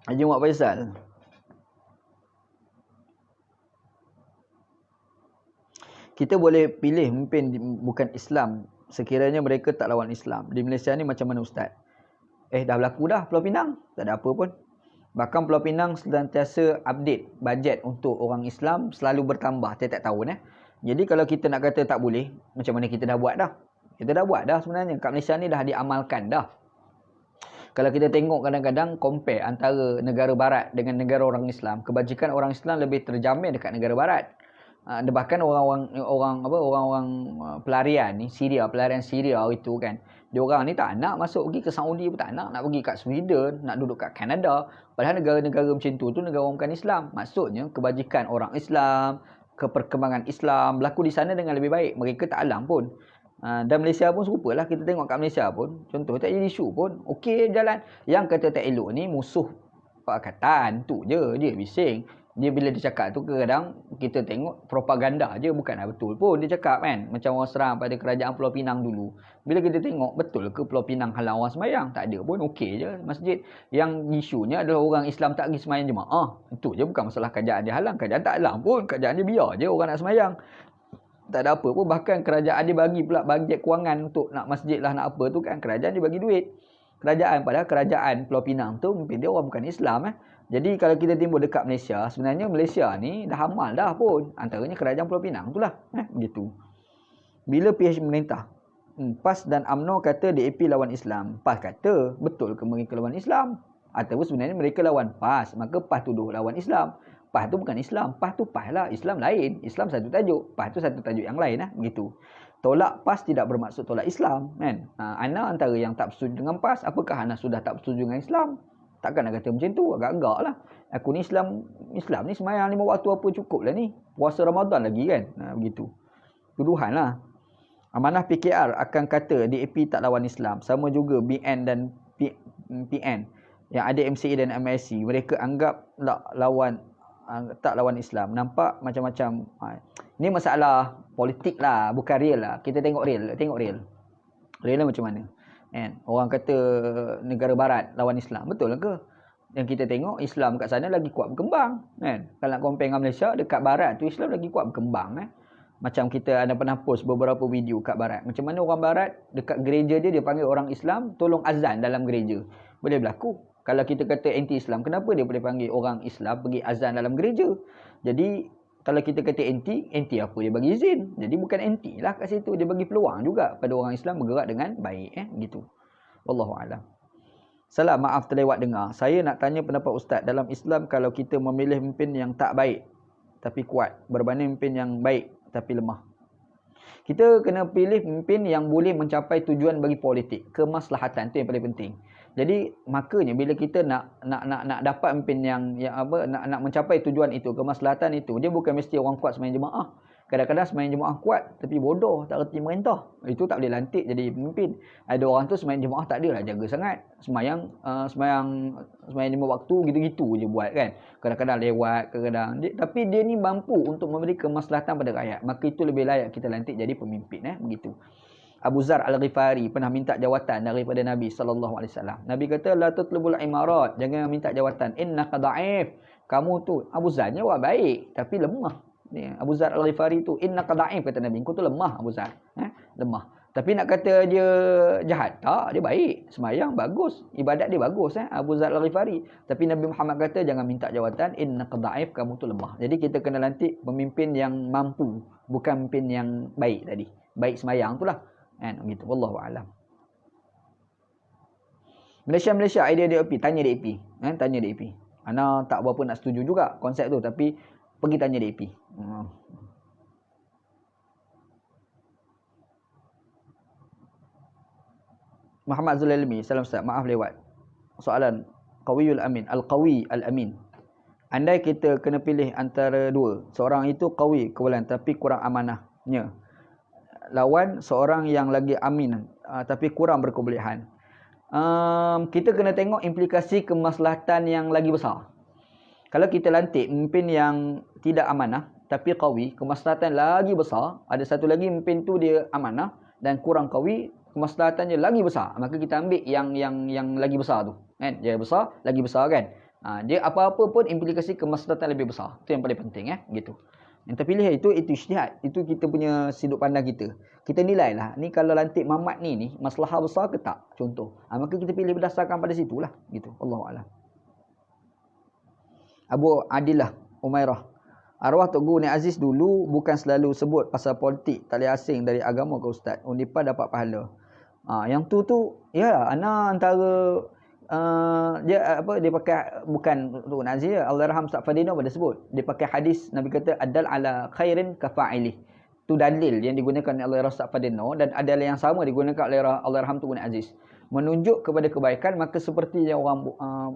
Haji Muhammad Faisal. Kita boleh pilih pemimpin bukan Islam sekiranya mereka tak lawan Islam. Di Malaysia ni macam mana Ustaz? Dah berlaku dah Pulau Pinang. Tak ada apa pun. Bahkan Pulau Pinang sentiasa update bajet untuk orang Islam selalu bertambah tiap-tiap tahun. Jadi kalau kita nak kata tak boleh, macam mana kita dah buat dah? Kita dah buat dah sebenarnya. Kat Malaysia ni dah diamalkan dah. Kalau kita tengok kadang-kadang compare antara negara barat dengan negara orang Islam, kebajikan orang Islam lebih terjamin dekat negara barat. Bahkan orang-orang pelarian ni, pelarian Syria itu kan, dia orang ni tak nak masuk pergi ke Saudi pun tak nak pergi kat Sweden, nak duduk kat Kanada. Padahal negara-negara macam tu negara orang bukan Islam. Maksudnya kebajikan orang Islam, keperkembangan Islam berlaku di sana dengan lebih baik. Mereka tak alam pun. Dan Malaysia pun serupalah. Kita tengok kat Malaysia pun, contoh tak jadi isu pun, okey jalan. Yang kata tak elok ni musuh Pakatan tu je, dia bising. Dia bila dia cakap tu kadang kita tengok propaganda je, bukanlah betul pun dia cakap kan. Macam orang serang pada kerajaan Pulau Pinang dulu. Bila kita tengok betul ke Pulau Pinang halang orang sembahyang? Tak ada pun, okey je masjid. Yang isunya adalah orang Islam tak pergi sembahyang jemaah. Itu je, bukan masalah kerajaan dia halang. Kerajaan tak halang pun, kerajaan dia biar je orang nak sembahyang. Tak ada apa pun. Bahkan kerajaan dia bagi pula bajet kewangan untuk nak masjid lah, nak apa tu kan. Kerajaan dia bagi duit. Padahal kerajaan Pulau Pinang tu mungkin dia orang bukan Islam Jadi kalau kita timbul dekat Malaysia, sebenarnya Malaysia ni dah amal dah pun. Antaranya kerajaan Pulau Pinang tu lah. Begitu. Bila PH pemerintah, PAS dan UMNO kata DAP lawan Islam. PAS kata betul ke mereka lawan Islam? Ataupun sebenarnya mereka lawan PAS, maka PAS tuduh lawan Islam. PAS tu bukan Islam. PAS tu PAS lah. Islam lain. Islam satu tajuk. PAS tu satu tajuk yang lain begitu. Tolak PAS tidak bermaksud tolak Islam kan. Ana antara yang tak bersetuju dengan PAS, apakah ana sudah tak bersetuju dengan Islam? Takkan nak kata macam tu. Agak-agak lah. Aku ni Islam ni sembahyang 5 waktu apa cukup lah ni. Puasa Ramadan lagi kan. Begitu. Tuduhan lah. Amanah PKR akan kata DAP tak lawan Islam. Sama juga BN dan PN. Yang ada MCA dan MSC. Mereka anggap tak lawan Islam. Nampak macam-macam. Ini masalah politik lah. Bukan real lah. Kita tengok real. Real lah macam mana. Orang kata negara barat lawan Islam. Betul lah ke? Yang kita tengok Islam kat sana lagi kuat berkembang. Kalau nak compare dengan Malaysia, dekat barat tu Islam lagi kuat berkembang. Macam kita ada pernah post beberapa video kat barat. Macam mana orang barat dekat gereja dia panggil orang Islam tolong azan dalam gereja. Boleh berlaku. Kalau kita kata anti-Islam, kenapa dia boleh panggil orang Islam pergi azan dalam gereja? Jadi kalau kita kata anti apa dia bagi izin? Jadi bukan anti lah kat situ. Dia bagi peluang juga pada orang Islam bergerak dengan baik. Gitu. Wallahu a'lam. Salam, maaf terlewat dengar. Saya nak tanya pendapat Ustaz. Dalam Islam kalau kita memilih pemimpin yang tak baik tapi kuat berbanding pemimpin yang baik tapi lemah. Kita kena pilih pemimpin yang boleh mencapai tujuan bagi politik, kemaslahatan, itu yang paling penting. Jadi makanya bila kita nak dapat pemimpin yang nak mencapai tujuan itu, kemaslahatan itu, dia bukan mesti orang kuat sembahyang jemaah. Kadang-kadang sembahyang jemaah kuat tapi bodoh, tak reti merintah. Itu tak boleh lantik jadi pemimpin. Ada orang tu sembahyang jemaah tak adalah jaga sangat. Sembahyang 5 waktu gitu-gitu je buat kan. Kadang-kadang lewat, tapi dia ni mampu untuk memberi kemaslahatan pada rakyat. Maka itu lebih layak kita lantik jadi pemimpin, begitu. Abu Zar Al-Ghifari pernah minta jawatan daripada Nabi SAW. Nabi kata, la tutlubul imarat, jangan minta jawatan. Innaka da'if. Kamu tu, Abu Zar ni orang baik tapi lemah. Ni Abu Zar Al-Ghifari tu, innaka da'if, kata Nabi. Kau tu lemah, Abu Zar. Lemah. Tapi nak kata dia jahat, tak, dia baik. Semayang bagus, ibadat dia bagus, Abu Zar Al-Ghifari. Tapi Nabi Muhammad kata jangan minta jawatan, innaka da'if, kamu tu lemah. Jadi kita kena lantik pemimpin yang mampu, bukan pemimpin yang baik tadi. Baik semayang tu lah. Gitu. Wallahu a'lam. Malaysia idea DAP, tanya DAP. Tanya DAP. Ana tak berapa nak setuju juga konsep tu, tapi pergi tanya DAP. Muhammad Zulailmi, salam Ustaz, maaf lewat. Soalan Qawiyul Amin, Al-Qawi Al-Amin. Andai kita kena pilih antara dua, seorang itu qawi, kewalan, tapi kurang amanahnya, lawan seorang yang lagi amin tapi kurang berkebolehan. Kita kena tengok implikasi kemaslahatan yang lagi besar. Kalau kita lantik pemimpin yang tidak amanah tapi qawi, kemaslahatan lagi besar. Ada satu lagi pemimpin tu dia amanah dan kurang qawi, kemaslahatannya lagi besar. Maka kita ambil yang lagi besar tu. Dia besar, lagi besar kan. Dia apa-apa pun implikasi kemaslahatan lebih besar. Itu yang paling penting gitu. Yang terpilih itu ijtihad. Itu kita punya sudut pandang kita. Kita nilailah, ni kalau lantik Mamat ni maslahah besar ke tak? Contoh. Maka kita pilih berdasarkan pada situlah, gitu. Allahuakbar. Abu Adillah Umairah. Arwah Tok Guru Ni Aziz dulu bukan selalu sebut pasal politik, tak boleh asing dari agama ke Ustaz. Undipan dapat pahala. Yang tu ya, ana antara dia pakai bukan tu Nazir, Allahyarham Ustaz Fadino pada sebut. Dia pakai hadis Nabi kata adal ala khairin kafa'ilih. Tu dalil yang digunakan oleh Allahyarham Ustaz Fadino, dan adalah yang sama digunakan oleh Allahyarham Tok Guru Ni Aziz. Menunjuk kepada kebaikan, maka seperti yang orang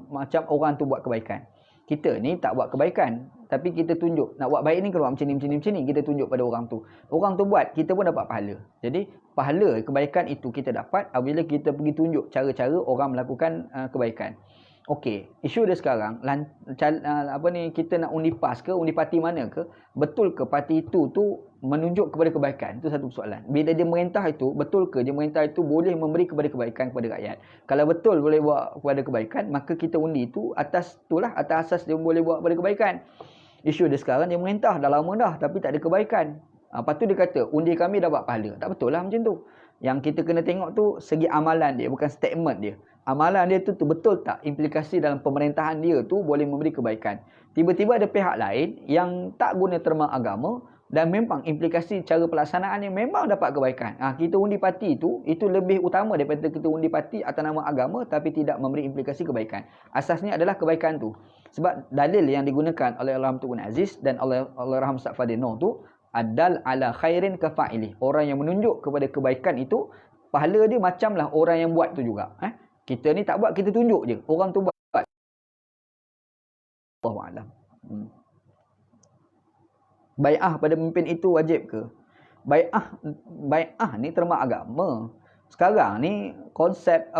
macam orang tu buat kebaikan. Kita ni tak buat kebaikan, tapi kita tunjuk nak buat baik ni keluar macam ni, kita tunjuk pada orang tu. Orang tu buat, kita pun dapat pahala. Jadi pahala kebaikan itu kita dapat apabila kita pergi tunjuk cara-cara orang melakukan kebaikan. Okey, isu dia sekarang kita nak undi PAS ke, undi parti mana ke, betul ke parti itu menunjuk kepada kebaikan? Itu satu soalan. Bila dia merintah itu, betul ke dia merintah itu boleh memberi kepada kebaikan kepada rakyat? Kalau betul boleh buat kepada kebaikan, maka kita undi itu atas asas dia boleh buat kepada kebaikan. Isu dia sekarang dia merintah dah lama dah tapi tak ada kebaikan. Lepas tu dia kata undi kami dapat pahala. Tak betul lah macam tu. Yang kita kena tengok tu segi amalan dia, bukan statement dia. Amalan dia tu betul tak implikasi dalam pemerintahan dia tu boleh memberi kebaikan. Tiba-tiba ada pihak lain yang tak guna terma agama dan memang implikasi cara pelaksanaannya memang dapat kebaikan. Kita undi parti itu lebih utama daripada kita undi parti atas nama agama tapi tidak memberi implikasi kebaikan. Asasnya adalah kebaikan tu. Sebab dalil yang digunakan oleh Allahyarham Tok Guru Ni Aziz dan oleh Allahyarham Ustaz Fadino tu adal ala khairin kafa'ilih. Orang yang menunjuk kepada kebaikan itu pahala dia macamlah orang yang buat tu juga. Kita ni tak buat, kita tunjuk je. Orang tu buat. Allahuakbar. Bai'ah pada pemimpin itu wajib ke? Bai'ah ni terma agama. Sekarang ni konsep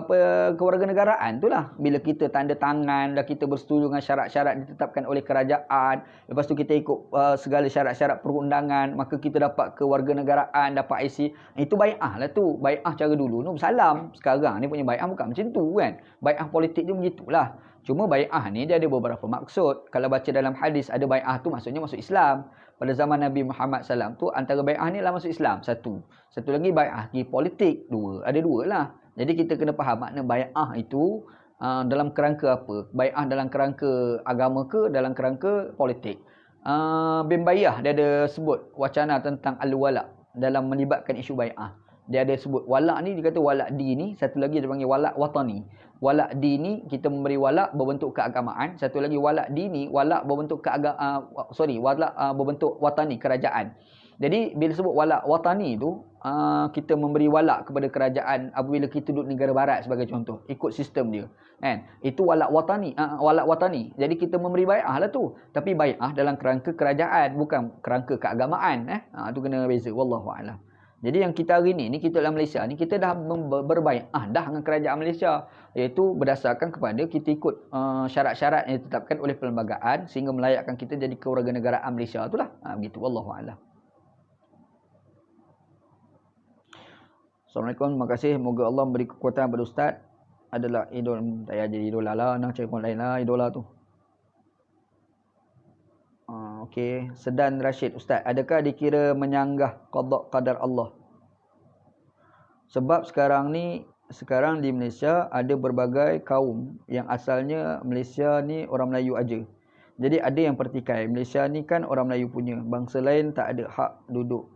kewarganegaraan tu lah. Bila kita tanda tangan, dah kita bersetuju dengan syarat-syarat ditetapkan oleh kerajaan, lepas tu kita ikut segala syarat-syarat perundangan, maka kita dapat kewarganegaraan, dapat IC. Itu bai'ah lah tu. Bai'ah cara dulu tu bersalam. Sekarang ni punya bai'ah bukan macam tu kan. Bai'ah politik dia begitulah. Cuma bai'ah ni dia ada beberapa maksud. Kalau baca dalam hadis ada bai'ah tu maksudnya masuk Islam. Pada zaman Nabi Muhammad SAW tu antara bai'ah ni lah masuk Islam. Satu lagi bai'ah di politik. Ada dua lah. Jadi kita kena faham makna bai'ah itu dalam kerangka apa. Bai'ah dalam kerangka agama ke, dalam kerangka politik. Bin Bayyah dia ada sebut wacana tentang al-wala dalam melibatkan isu bai'ah. Dia ada sebut walak ni, dia kata walak dini, satu lagi dia panggil walak watani. Walak dini, kita memberi walak berbentuk keagamaan. Satu lagi walak dini, walak berbentuk walak berbentuk watani, kerajaan. Jadi bila sebut walak watani tu, kita memberi walak kepada kerajaan apabila kita duduk negara barat sebagai contoh, ikut sistem dia, kan? Itu walak watani, walak watani. Jadi kita memberi bai'ah lah tu, tapi bai'ah dalam kerangka kerajaan, bukan kerangka keagamaan. Tu kena beza, wallahu a'lam. Jadi yang kita hari ni kita dalam Malaysia ni, kita dah berbai'ah dah dengan kerajaan Malaysia, iaitu berdasarkan kepada kita ikut syarat-syarat yang ditetapkan oleh perlembagaan sehingga melayakkan kita jadi kewarganegaraan Malaysia itulah. Begitu, wallahu a'lam. Assalamualaikum, terima kasih. Moga Allah memberi kekuatan kepada Ustaz. Adalah idol, tak payah jadi idola lah, nak cari pun lain lah idola tu. Okey, Sedan Rashid, Ustaz, adakah dikira menyanggah qada qadar Allah? Sebab sekarang di Malaysia ada berbagai kaum yang asalnya Malaysia ni orang Melayu aja. Jadi ada yang pertikai, Malaysia ni kan orang Melayu punya, bangsa lain tak ada hak duduk.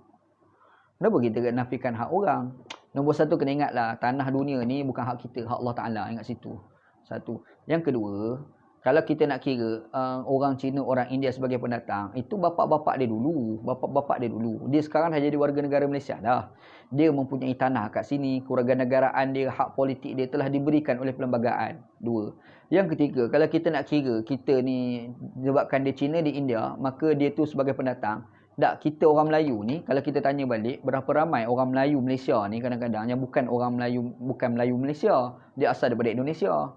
Kenapa kita nafikan hak orang? Nombor satu, kena ingatlah, tanah dunia ni bukan hak kita, hak Allah Ta'ala. Ingat situ. Satu. Yang kedua, kalau kita nak kira orang Cina, orang India sebagai pendatang, itu bapak-bapak dia dulu. Bapak-bapak dia dulu. Dia sekarang dah jadi warga negara Malaysia dah. Dia mempunyai tanah kat sini. Kewarganegaraan dia, hak politik dia telah diberikan oleh perlembagaan. Dua. Yang ketiga, kalau kita nak kira kita ni, sebabkan dia Cina, di India, maka dia tu sebagai pendatang. Tak, kita orang Melayu ni, kalau kita tanya balik, berapa ramai orang Melayu Malaysia ni kadang-kadang yang bukan orang Melayu, bukan Melayu Malaysia. Dia asal daripada Indonesia.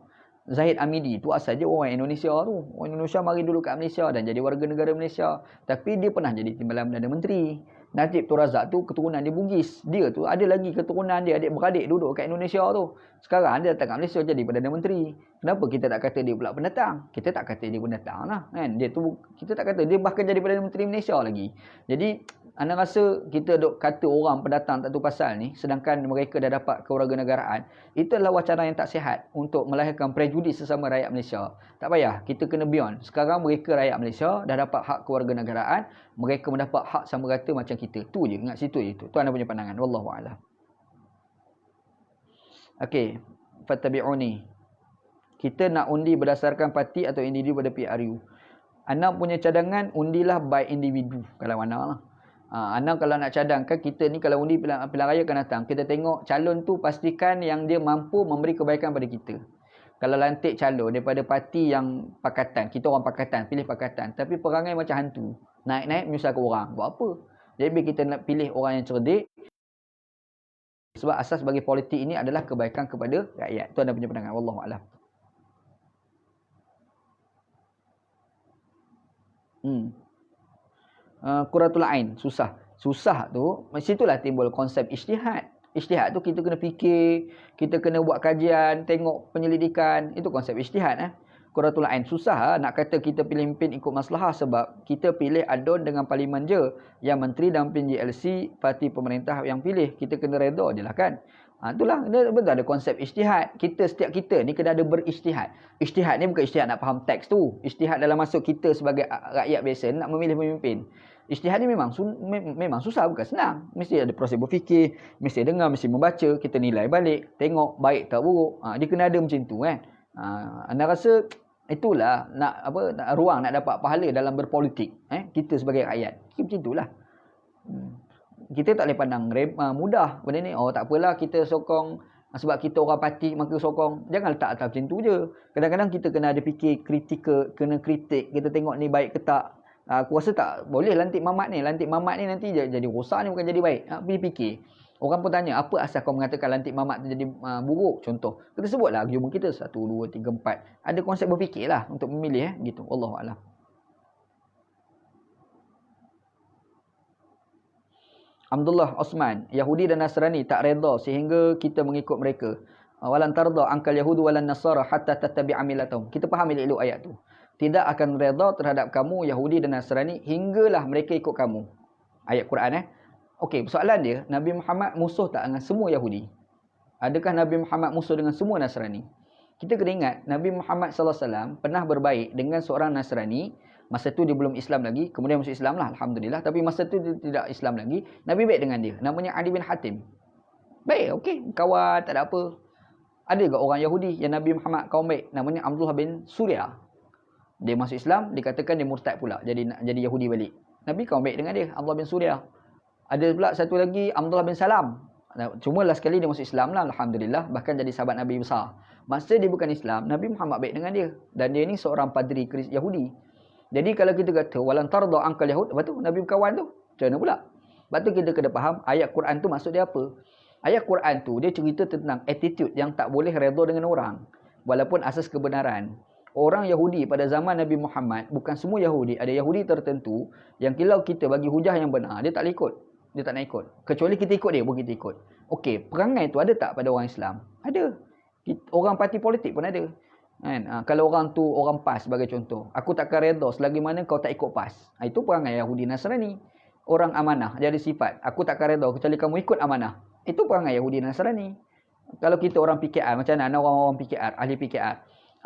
Zahid Amidi tu asal je orang Indonesia tu. Orang Indonesia mari dulu kat Malaysia dan jadi warga negara Malaysia. Tapi dia pernah jadi Timbalan Perdana Menteri. Najib Tun Razak tu keturunan dia Bugis. Dia tu ada lagi keturunan dia, adik-beradik duduk kat Indonesia tu. Sekarang dia datang kat Malaysia jadi Perdana Menteri. Kenapa kita tak kata dia pula pendatang? Kita tak kata dia pendatang lah, kan? Dia tu, kita tak kata. Dia bahkan jadi Perdana Menteri Malaysia lagi. Jadi anda rasa kita duk kata orang pendatang tak tahu pasal ni, sedangkan mereka dah dapat kewarganegaraan, itu adalah wacana yang tak sihat untuk melahirkan prejudis sesama rakyat Malaysia. Tak payah, kita kena beyond. Sekarang mereka rakyat Malaysia dah dapat hak kewarganegaraan, mereka mendapat hak sama rata macam kita. Tu je, ingat situ je tu. Tu anda punya pandangan. Wallahu a'lam. Okey, fattabi'uni. Kita nak undi berdasarkan parti atau individu pada PRU. Anda punya cadangan undilah by individu kalau mana lah. Anda kalau nak cadangkan, kita ni kalau undi pilihan raya akan datang, kita tengok calon tu pastikan yang dia mampu memberi kebaikan pada kita. Kalau lantik calon daripada parti yang pakatan, kita orang pakatan, pilih pakatan, tapi perangai macam hantu, naik-naik menyusahkan orang, buat apa? Jadi kita nak pilih orang yang cerdik, sebab asas bagi politik ini adalah kebaikan kepada rakyat. Itu anda punya pandangan. Wallahu a'lam. Qurratul ain, susah tu, situlah timbul konsep ijtihad. Ijtihad tu kita kena fikir, kita kena buat kajian, tengok penyelidikan, itu konsep ijtihad. Qurratul ain, susah nak kata kita pilih pemimpin ikut maslahah, sebab kita pilih adun dengan parlimen je, yang menteri dan pemimpin GLC parti pemerintah yang pilih, kita kena redha je lah, kan. Itulah, betul ada konsep ijtihad. Setiap kita ni kena ada berijtihad. Ijtihad ni bukan ijtihad nak faham teks tu. Ijtihad dalam masuk kita sebagai rakyat biasa nak memilih pemimpin. Ijtihad ni memang susah, bukan senang. Mesti ada proses berfikir, mesti dengar, mesti membaca, kita nilai balik, tengok baik tak buruk. Dia kena ada macam tu, kan. Anda rasa itulah ruang nak dapat pahala dalam berpolitik, kita sebagai rakyat. Macam itulah. Kita tak boleh pandang mudah benda ni. Tak apalah kita sokong sebab kita orang parti maka sokong. Jangan letak atas macam tu je. Kadang-kadang kita kena ada fikir kritikal, kena kritik, kita tengok ni baik ke tak. Aku rasa tak boleh lantik Mamat ni. Lantik Mamat ni nanti jadi rosak ni, bukan jadi baik. Pergi fikir. Orang pun tanya, apa asal kau mengatakan lantik Mamat tu jadi buruk? Contoh, kita sebutlah argument kita 1, 2, 3, 4. Ada konsep berfikir lah untuk memilih, gitu. Wallahualam. Abdullah Osman, Yahudi dan Nasrani tak redha sehingga kita mengikut mereka. Walan tarda angkal Yahudi walan Nasara hatta tattabi'a millatahum. Kita faham elok ayat tu. Tidak akan redha terhadap kamu Yahudi dan Nasrani hinggalah mereka ikut kamu. Ayat Quran. Okey, soalan dia, Nabi Muhammad musuh tak dengan semua Yahudi? Adakah Nabi Muhammad musuh dengan semua Nasrani? Kita kena ingat, Nabi Muhammad SAW pernah berbaik dengan seorang Nasrani. Masa tu dia belum Islam lagi, kemudian masuk Islam lah, alhamdulillah. Tapi masa tu dia tidak Islam lagi. Nabi baik dengan dia, namanya Ali bin Hatim. Baik, okey, kawan, tak ada apa. Ada juga orang Yahudi yang Nabi Muhammad kawan baik, namanya Abdullah bin Surya. Dia masuk Islam, dikatakan dia murtad pula, jadi Yahudi balik. Nabi kawan baik dengan dia, Abdullah bin Surya. Ada pula satu lagi, Abdullah bin Salam. Cuma last sekali dia masuk Islam lah, Alhamdulillah. Bahkan jadi sahabat Nabi besar. Masa dia bukan Islam, Nabi Muhammad baik dengan dia. Dan dia ni seorang padri Yahudi. Jadi kalau kita kata, walan tarda angkal Yahud, apa tu? Nabi berkawan tu. Macam mana pula? Lepas tu kita kena faham, ayat Quran tu maksud dia apa? Ayat Quran tu, dia cerita tentang attitude yang tak boleh redha dengan orang. Walaupun asas kebenaran. Orang Yahudi pada zaman Nabi Muhammad, bukan semua Yahudi, ada Yahudi tertentu yang kalau kita bagi hujah yang benar, dia tak nak ikut. Dia tak nak ikut. Kecuali kita ikut dia, pun kita ikut. Okey, perangai tu ada tak pada orang Islam? Ada. Orang parti politik pun ada. Kan? Kalau orang tu orang PAS sebagai contoh, aku takkan redha selagi mana kau tak ikut PAS. Itu perangai Yahudi Nasrani. Orang amanah, dia ada sifat, aku takkan redha kecuali kamu ikut amanah. Itu perangai Yahudi Nasrani. Kalau kita orang PKR, macam mana orang-orang PKR, ahli PKR,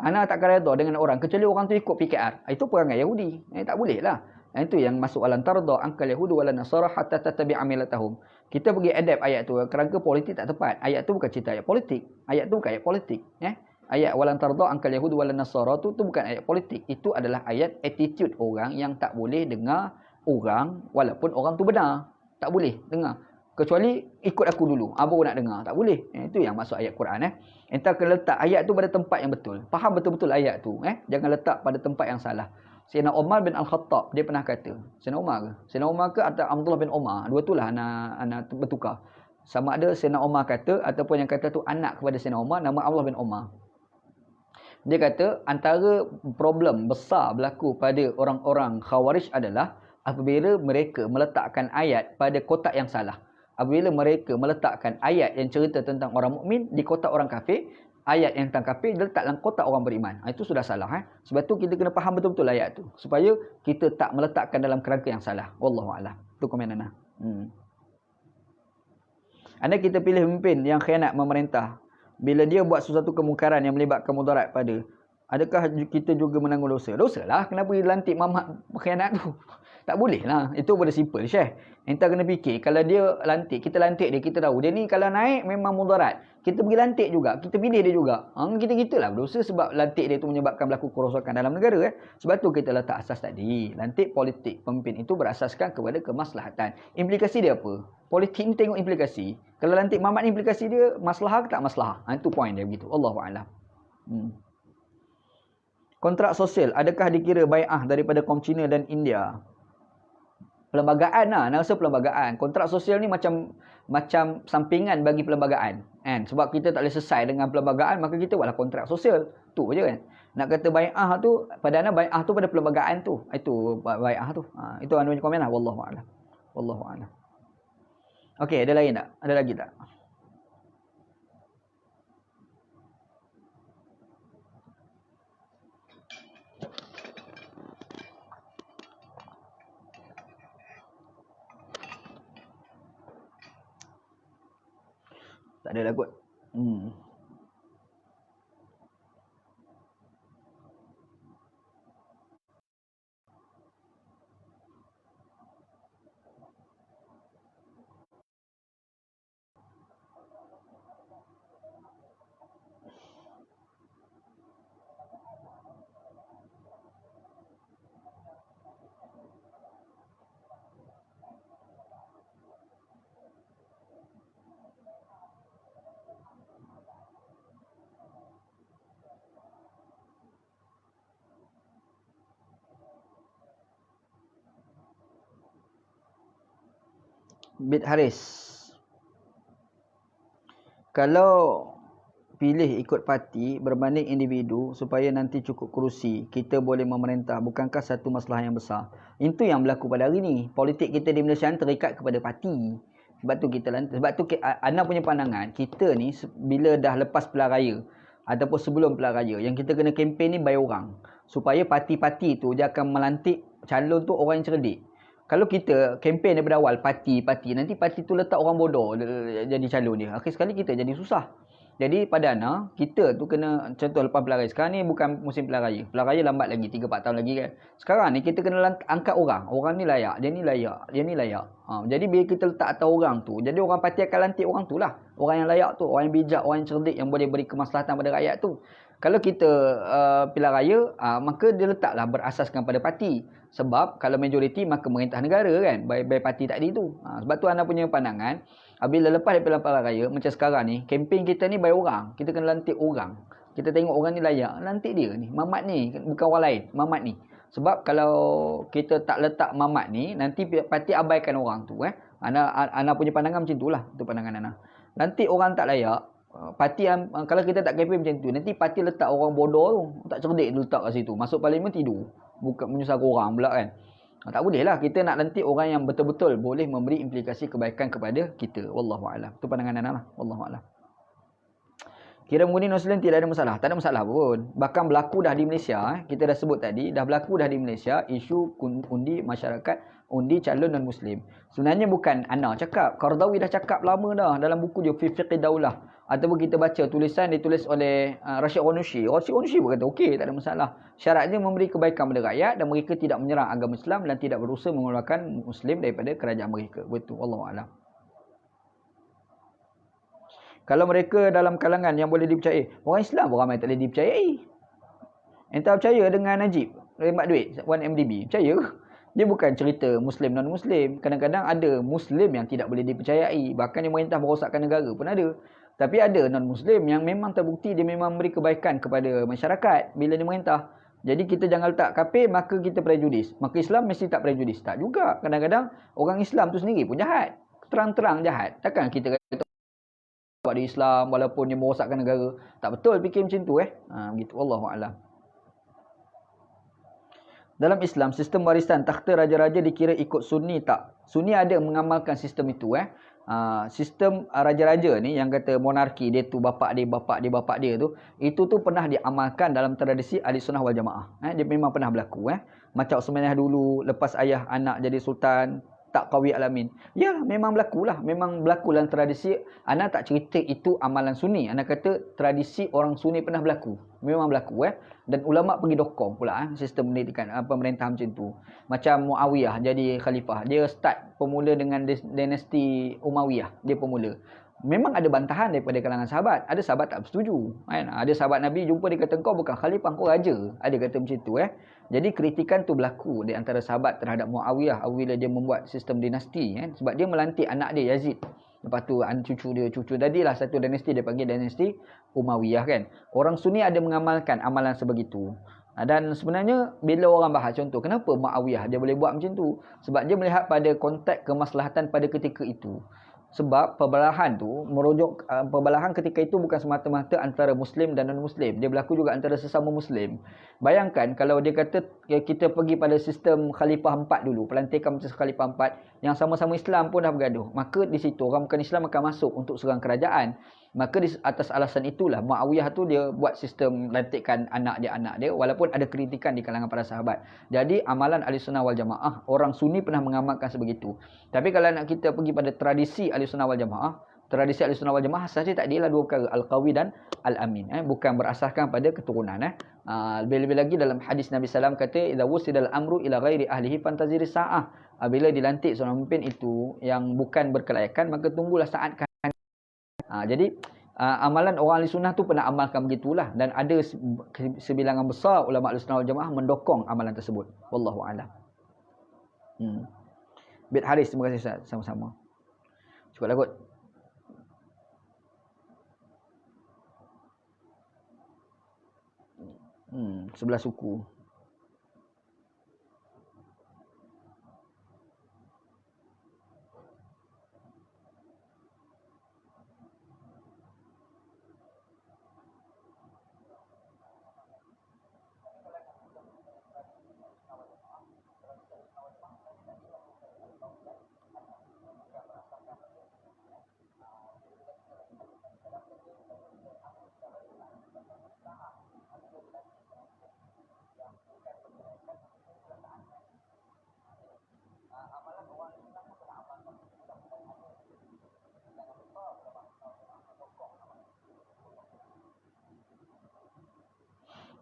ana takkan redha dengan orang kecuali orang tu ikut PKR. Itu perangai Yahudi. Tak boleh lah. Itu yang masuk alan tarda angkal yahudu wala nasara hatta tattabi'a millatahum. Kita pergi adapt ayat tu kerana politik tak tepat. Ayat tu bukan cerita ayat politik. Ayat tu bukan ayat politik, Ayat walan tarda angkal yahudu wala nasara tu bukan ayat politik. Itu adalah ayat attitude orang yang tak boleh dengar orang walaupun orang tu benar. Tak boleh dengar. Kecuali ikut aku dulu. Baru nak dengar. Tak boleh. Itu yang masuk ayat Quran. Entah kena letak ayat tu pada tempat yang betul. Faham betul-betul ayat tu. Jangan letak pada tempat yang salah. Sayyidina Umar bin Al-Khattab, dia pernah kata. Sayyidina Umar ke? Sayyidina Umar ke atau Abdullah bin Umar? Dua tu lah anak bertukar. Sama ada Sayyidina Umar kata ataupun yang kata tu anak kepada Sayyidina Umar, nama Abdullah bin Umar. Dia kata antara problem besar berlaku pada orang-orang Khawarij adalah apabila mereka meletakkan ayat pada kotak yang salah. Apabila mereka meletakkan ayat yang cerita tentang orang mukmin di kotak orang kafir, ayat yang tentang kafir diletak dalam kotak orang beriman. Itu sudah salah. Sebab tu kita kena faham betul-betul ayat tu supaya kita tak meletakkan dalam kerangka yang salah. Wallahu a'lam. Tu komen Ana. Anda kita pilih pemimpin yang khianat memerintah. Bila dia buat sesuatu kemungkaran yang melibatkan mudarat pada, adakah kita juga menanggung dosa? Dosalah. Kenapa dia lantik mamat berkhianat tu? Tak boleh lah. Itu pada simple, Syekh. Entah kena fikir. Kalau dia lantik, kita lantik dia, kita tahu. Dia ni kalau naik memang mudarat. Kita pergi lantik juga. Kita pilih dia juga. Kita lah berdosa sebab lantik dia tu menyebabkan berlaku kerosakan dalam negara. Sebab tu kita letak asas tadi. Lantik politik pemimpin itu berasaskan kepada kemaslahatan. Implikasi dia apa? Politik ni tengok implikasi. Kalau lantik mamat ni implikasi dia maslahah ke tak maslahah? Itu point dia begitu. Allahu'alam. Kontrak sosial. Adakah dikira bai'ah daripada kaum Cina dan India? Perlembagaan lah. Nak rasa perlembagaan. Kontrak sosial ni macam sampingan bagi perlembagaan. Sebab kita tak boleh selesai dengan perlembagaan, maka kita buatlah kontrak sosial. Tu je kan. Nak kata bai'ah tu, pada ana bai'ah tu pada perlembagaan tu. Itu bai'ah tu. Itu anu punya komen lah. Wallahu'alam. Wallahu'alam. Okey, ada lain tak? Ada lagi tak? Tak ada lah kot. Bid Haris. Kalau pilih ikut parti berbanding individu supaya nanti cukup kerusi, kita boleh memerintah. Bukankah satu masalah yang besar? Itu yang berlaku pada hari ni. Politik kita di Malaysia terikat kepada parti. Sebab tu Ana punya pandangan, kita ni bila dah lepas pilihan raya ataupun sebelum pilihan raya, yang kita kena kempen ni by orang. Supaya parti-parti tu dia akan melantik calon tu orang yang cerdik. Kalau kita kempen daripada awal parti, nanti parti tu letak orang bodoh jadi calon dia. Akhir sekali kita jadi susah. Jadi pada ana, kita tu kena contoh lepas pilihan raya. Sekarang ni bukan musim pilihan raya. Pilihan raya lambat lagi, 3-4 tahun lagi kan. Sekarang ni kita kena angkat orang. Orang ni layak, dia ni layak, dia ni layak. Jadi bila kita letak atas orang tu, jadi orang parti akan lantik orang tu lah. Orang yang layak tu, orang yang bijak, orang yang cerdik, yang boleh beri kemaslahatan pada rakyat tu. Kalau kita pilihan raya, maka dia letaklah berasaskan pada parti. Sebab kalau majoriti maka merintah negara kan, by parti tadi tu. Sebab tu anda punya pandangan, bila lepas daripada pilihan raya, macam sekarang ni, kempen kita ni by orang. Kita kena lantik orang. Kita tengok orang ni layak, lantik dia ni. Mamat ni, bukan orang lain. Mamat ni. Sebab kalau kita tak letak mamat ni, nanti parti abaikan orang tu. Ana punya pandangan macam tu lah. Itu pandangan Ana. Lantik orang tak layak, parti kalau kita tak kempen macam tu, nanti parti letak orang bodoh tu. Tak cerdik tu letak kat situ. Masuk parlimen tidur. Bukan menyusahkan orang pula kan. Tak boleh lah. Kita nak lantik orang yang betul-betul boleh memberi implikasi kebaikan kepada kita. Wallahualam. Itu pandangan Ana lah. Wallahualam. Kira mengundi non-Muslim tidak ada masalah. Tak ada masalah pun. Bahkan berlaku dah di Malaysia. Kita dah sebut tadi. Dah berlaku dah di Malaysia. Isu undi masyarakat. Undi calon non-Muslim. Sebenarnya bukan Ana cakap. Qardawi dah cakap lama dah. Dalam buku dia. Fi Fiqh Daulah. Ataupun kita baca tulisan ditulis oleh Rashid Ghanushi. Rashid Ghanushi pun kata okey, tak ada masalah. Syaratnya memberi kebaikan kepada rakyat dan mereka tidak menyerang agama Islam dan tidak berusaha mengeluarkan Muslim daripada kerajaan mereka. Betul. Wallahualam. Kalau mereka dalam kalangan yang boleh dipercayai, orang Islam pun ramai tak boleh dipercayai. Entah percaya dengan Najib, rembat duit 1MDB. Percaya ke? Dia bukan cerita Muslim non-Muslim. Kadang-kadang ada Muslim yang tidak boleh dipercayai. Bahkan yang merintah merosakkan negara pun ada. Tapi ada non-Muslim yang memang terbukti dia memang memberi kebaikan kepada masyarakat bila dia merintah. Jadi kita jangan letak kafir maka kita prejudis. Maka Islam mesti tak prejudis. Tak juga. Kadang-kadang orang Islam tu sendiri pun jahat. Terang-terang jahat. Takkan kita kata buat di Islam walaupun dia merosakkan negara. Tak betul fikir macam tu begitu. Wallahualam. Dalam Islam, sistem warisan takhta raja-raja dikira ikut Sunni tak? Sunni ada mengamalkan sistem itu. Sistem raja-raja ni yang kata monarki, dia tu bapak dia, bapak dia, bapak dia tu, itu tu pernah diamalkan dalam tradisi Ahli Sunnah wal Jamaah. Dia memang pernah berlaku. Macam Utsmaniyah dulu, lepas ayah anak jadi sultan, tak qawi alamin. Ya, memang berlaku lah. Memang berlaku dalam tradisi. Ana tak cerita itu amalan Sunni. Ana kata tradisi orang Sunni pernah berlaku. Memang berlaku. Dan ulama' pergi dokong pula sistem pendidikan, pemerintahan macam tu. Macam Muawiyah jadi khalifah. Dia start pemula dengan dinasti Umayyah. Dia pemula. Memang ada bantahan daripada kalangan sahabat. Ada sahabat tak bersetuju. Ada sahabat Nabi jumpa dia kata, kau bukan khalifah, kau raja. Ada kata macam tu. Jadi kritikan tu berlaku di antara sahabat terhadap Muawiyah apabila dia membuat sistem dinasti. Sebab dia melantik anak dia Yazid. Lepas tu cucu jadilah satu dinasti, dia panggil dinasti Umayyah kan. Orang Sunni ada mengamalkan amalan sebegitu. Dan sebenarnya bila orang bahas contoh, kenapa Muawiyah dia boleh buat macam tu? Sebab dia melihat pada konteks kemaslahatan pada ketika itu. Sebab perbelahan tu merujuk perbelahan ketika itu bukan semata-mata antara Muslim dan non-Muslim. Dia berlaku juga antara sesama Muslim. Bayangkan kalau dia kata kita pergi pada sistem Khalifah 4 dulu, pelantikan macam Khalifah 4 yang sama-sama Islam pun dah bergaduh. Maka di situ orang bukan Islam akan masuk untuk serang kerajaan. Maka di atas alasan itulah Muawiyah tu dia buat sistem lantikkan anak dia walaupun ada kritikan di kalangan para sahabat. Jadi amalan Ahlussunnah wal Jamaah, orang Sunni pernah mengamalkan sebegitu. Tapi kalau nak kita pergi pada tradisi Ahlussunnah wal Jamaah, tradisi Ahlussunnah wal Jamaah sahaja tak dia dua perkara, al-qawi dan al-amin. Bukan berasaskan pada keturunan. Lebih-lebih lagi dalam hadis Nabi SAW kata idza wusidal amru ila ghairi ahlihi fantaziri sa'ah. Bila dilantik seorang pemimpin itu yang bukan berkelayakan, maka tunggulah saat. Jadi amalan orang ahli sunnah tu pernah amalkan begitulah, dan ada sebilangan besar ulama ahli sunnah wal jamaah mendokong amalan tersebut. Wallahu a'lam. Bid Haris, terima kasih Ustaz, sama-sama. Cukuplah kot. Sebelah suku.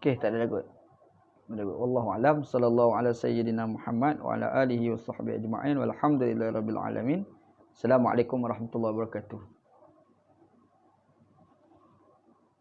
Okey, tak ada lagu. Wallahu alam, sallallahu ala sayyidina Muhammad wa ala alihi wa sahbihi ajma'in walhamdulillahirabbil alamin. Assalamualaikum warahmatullahi wabarakatuh.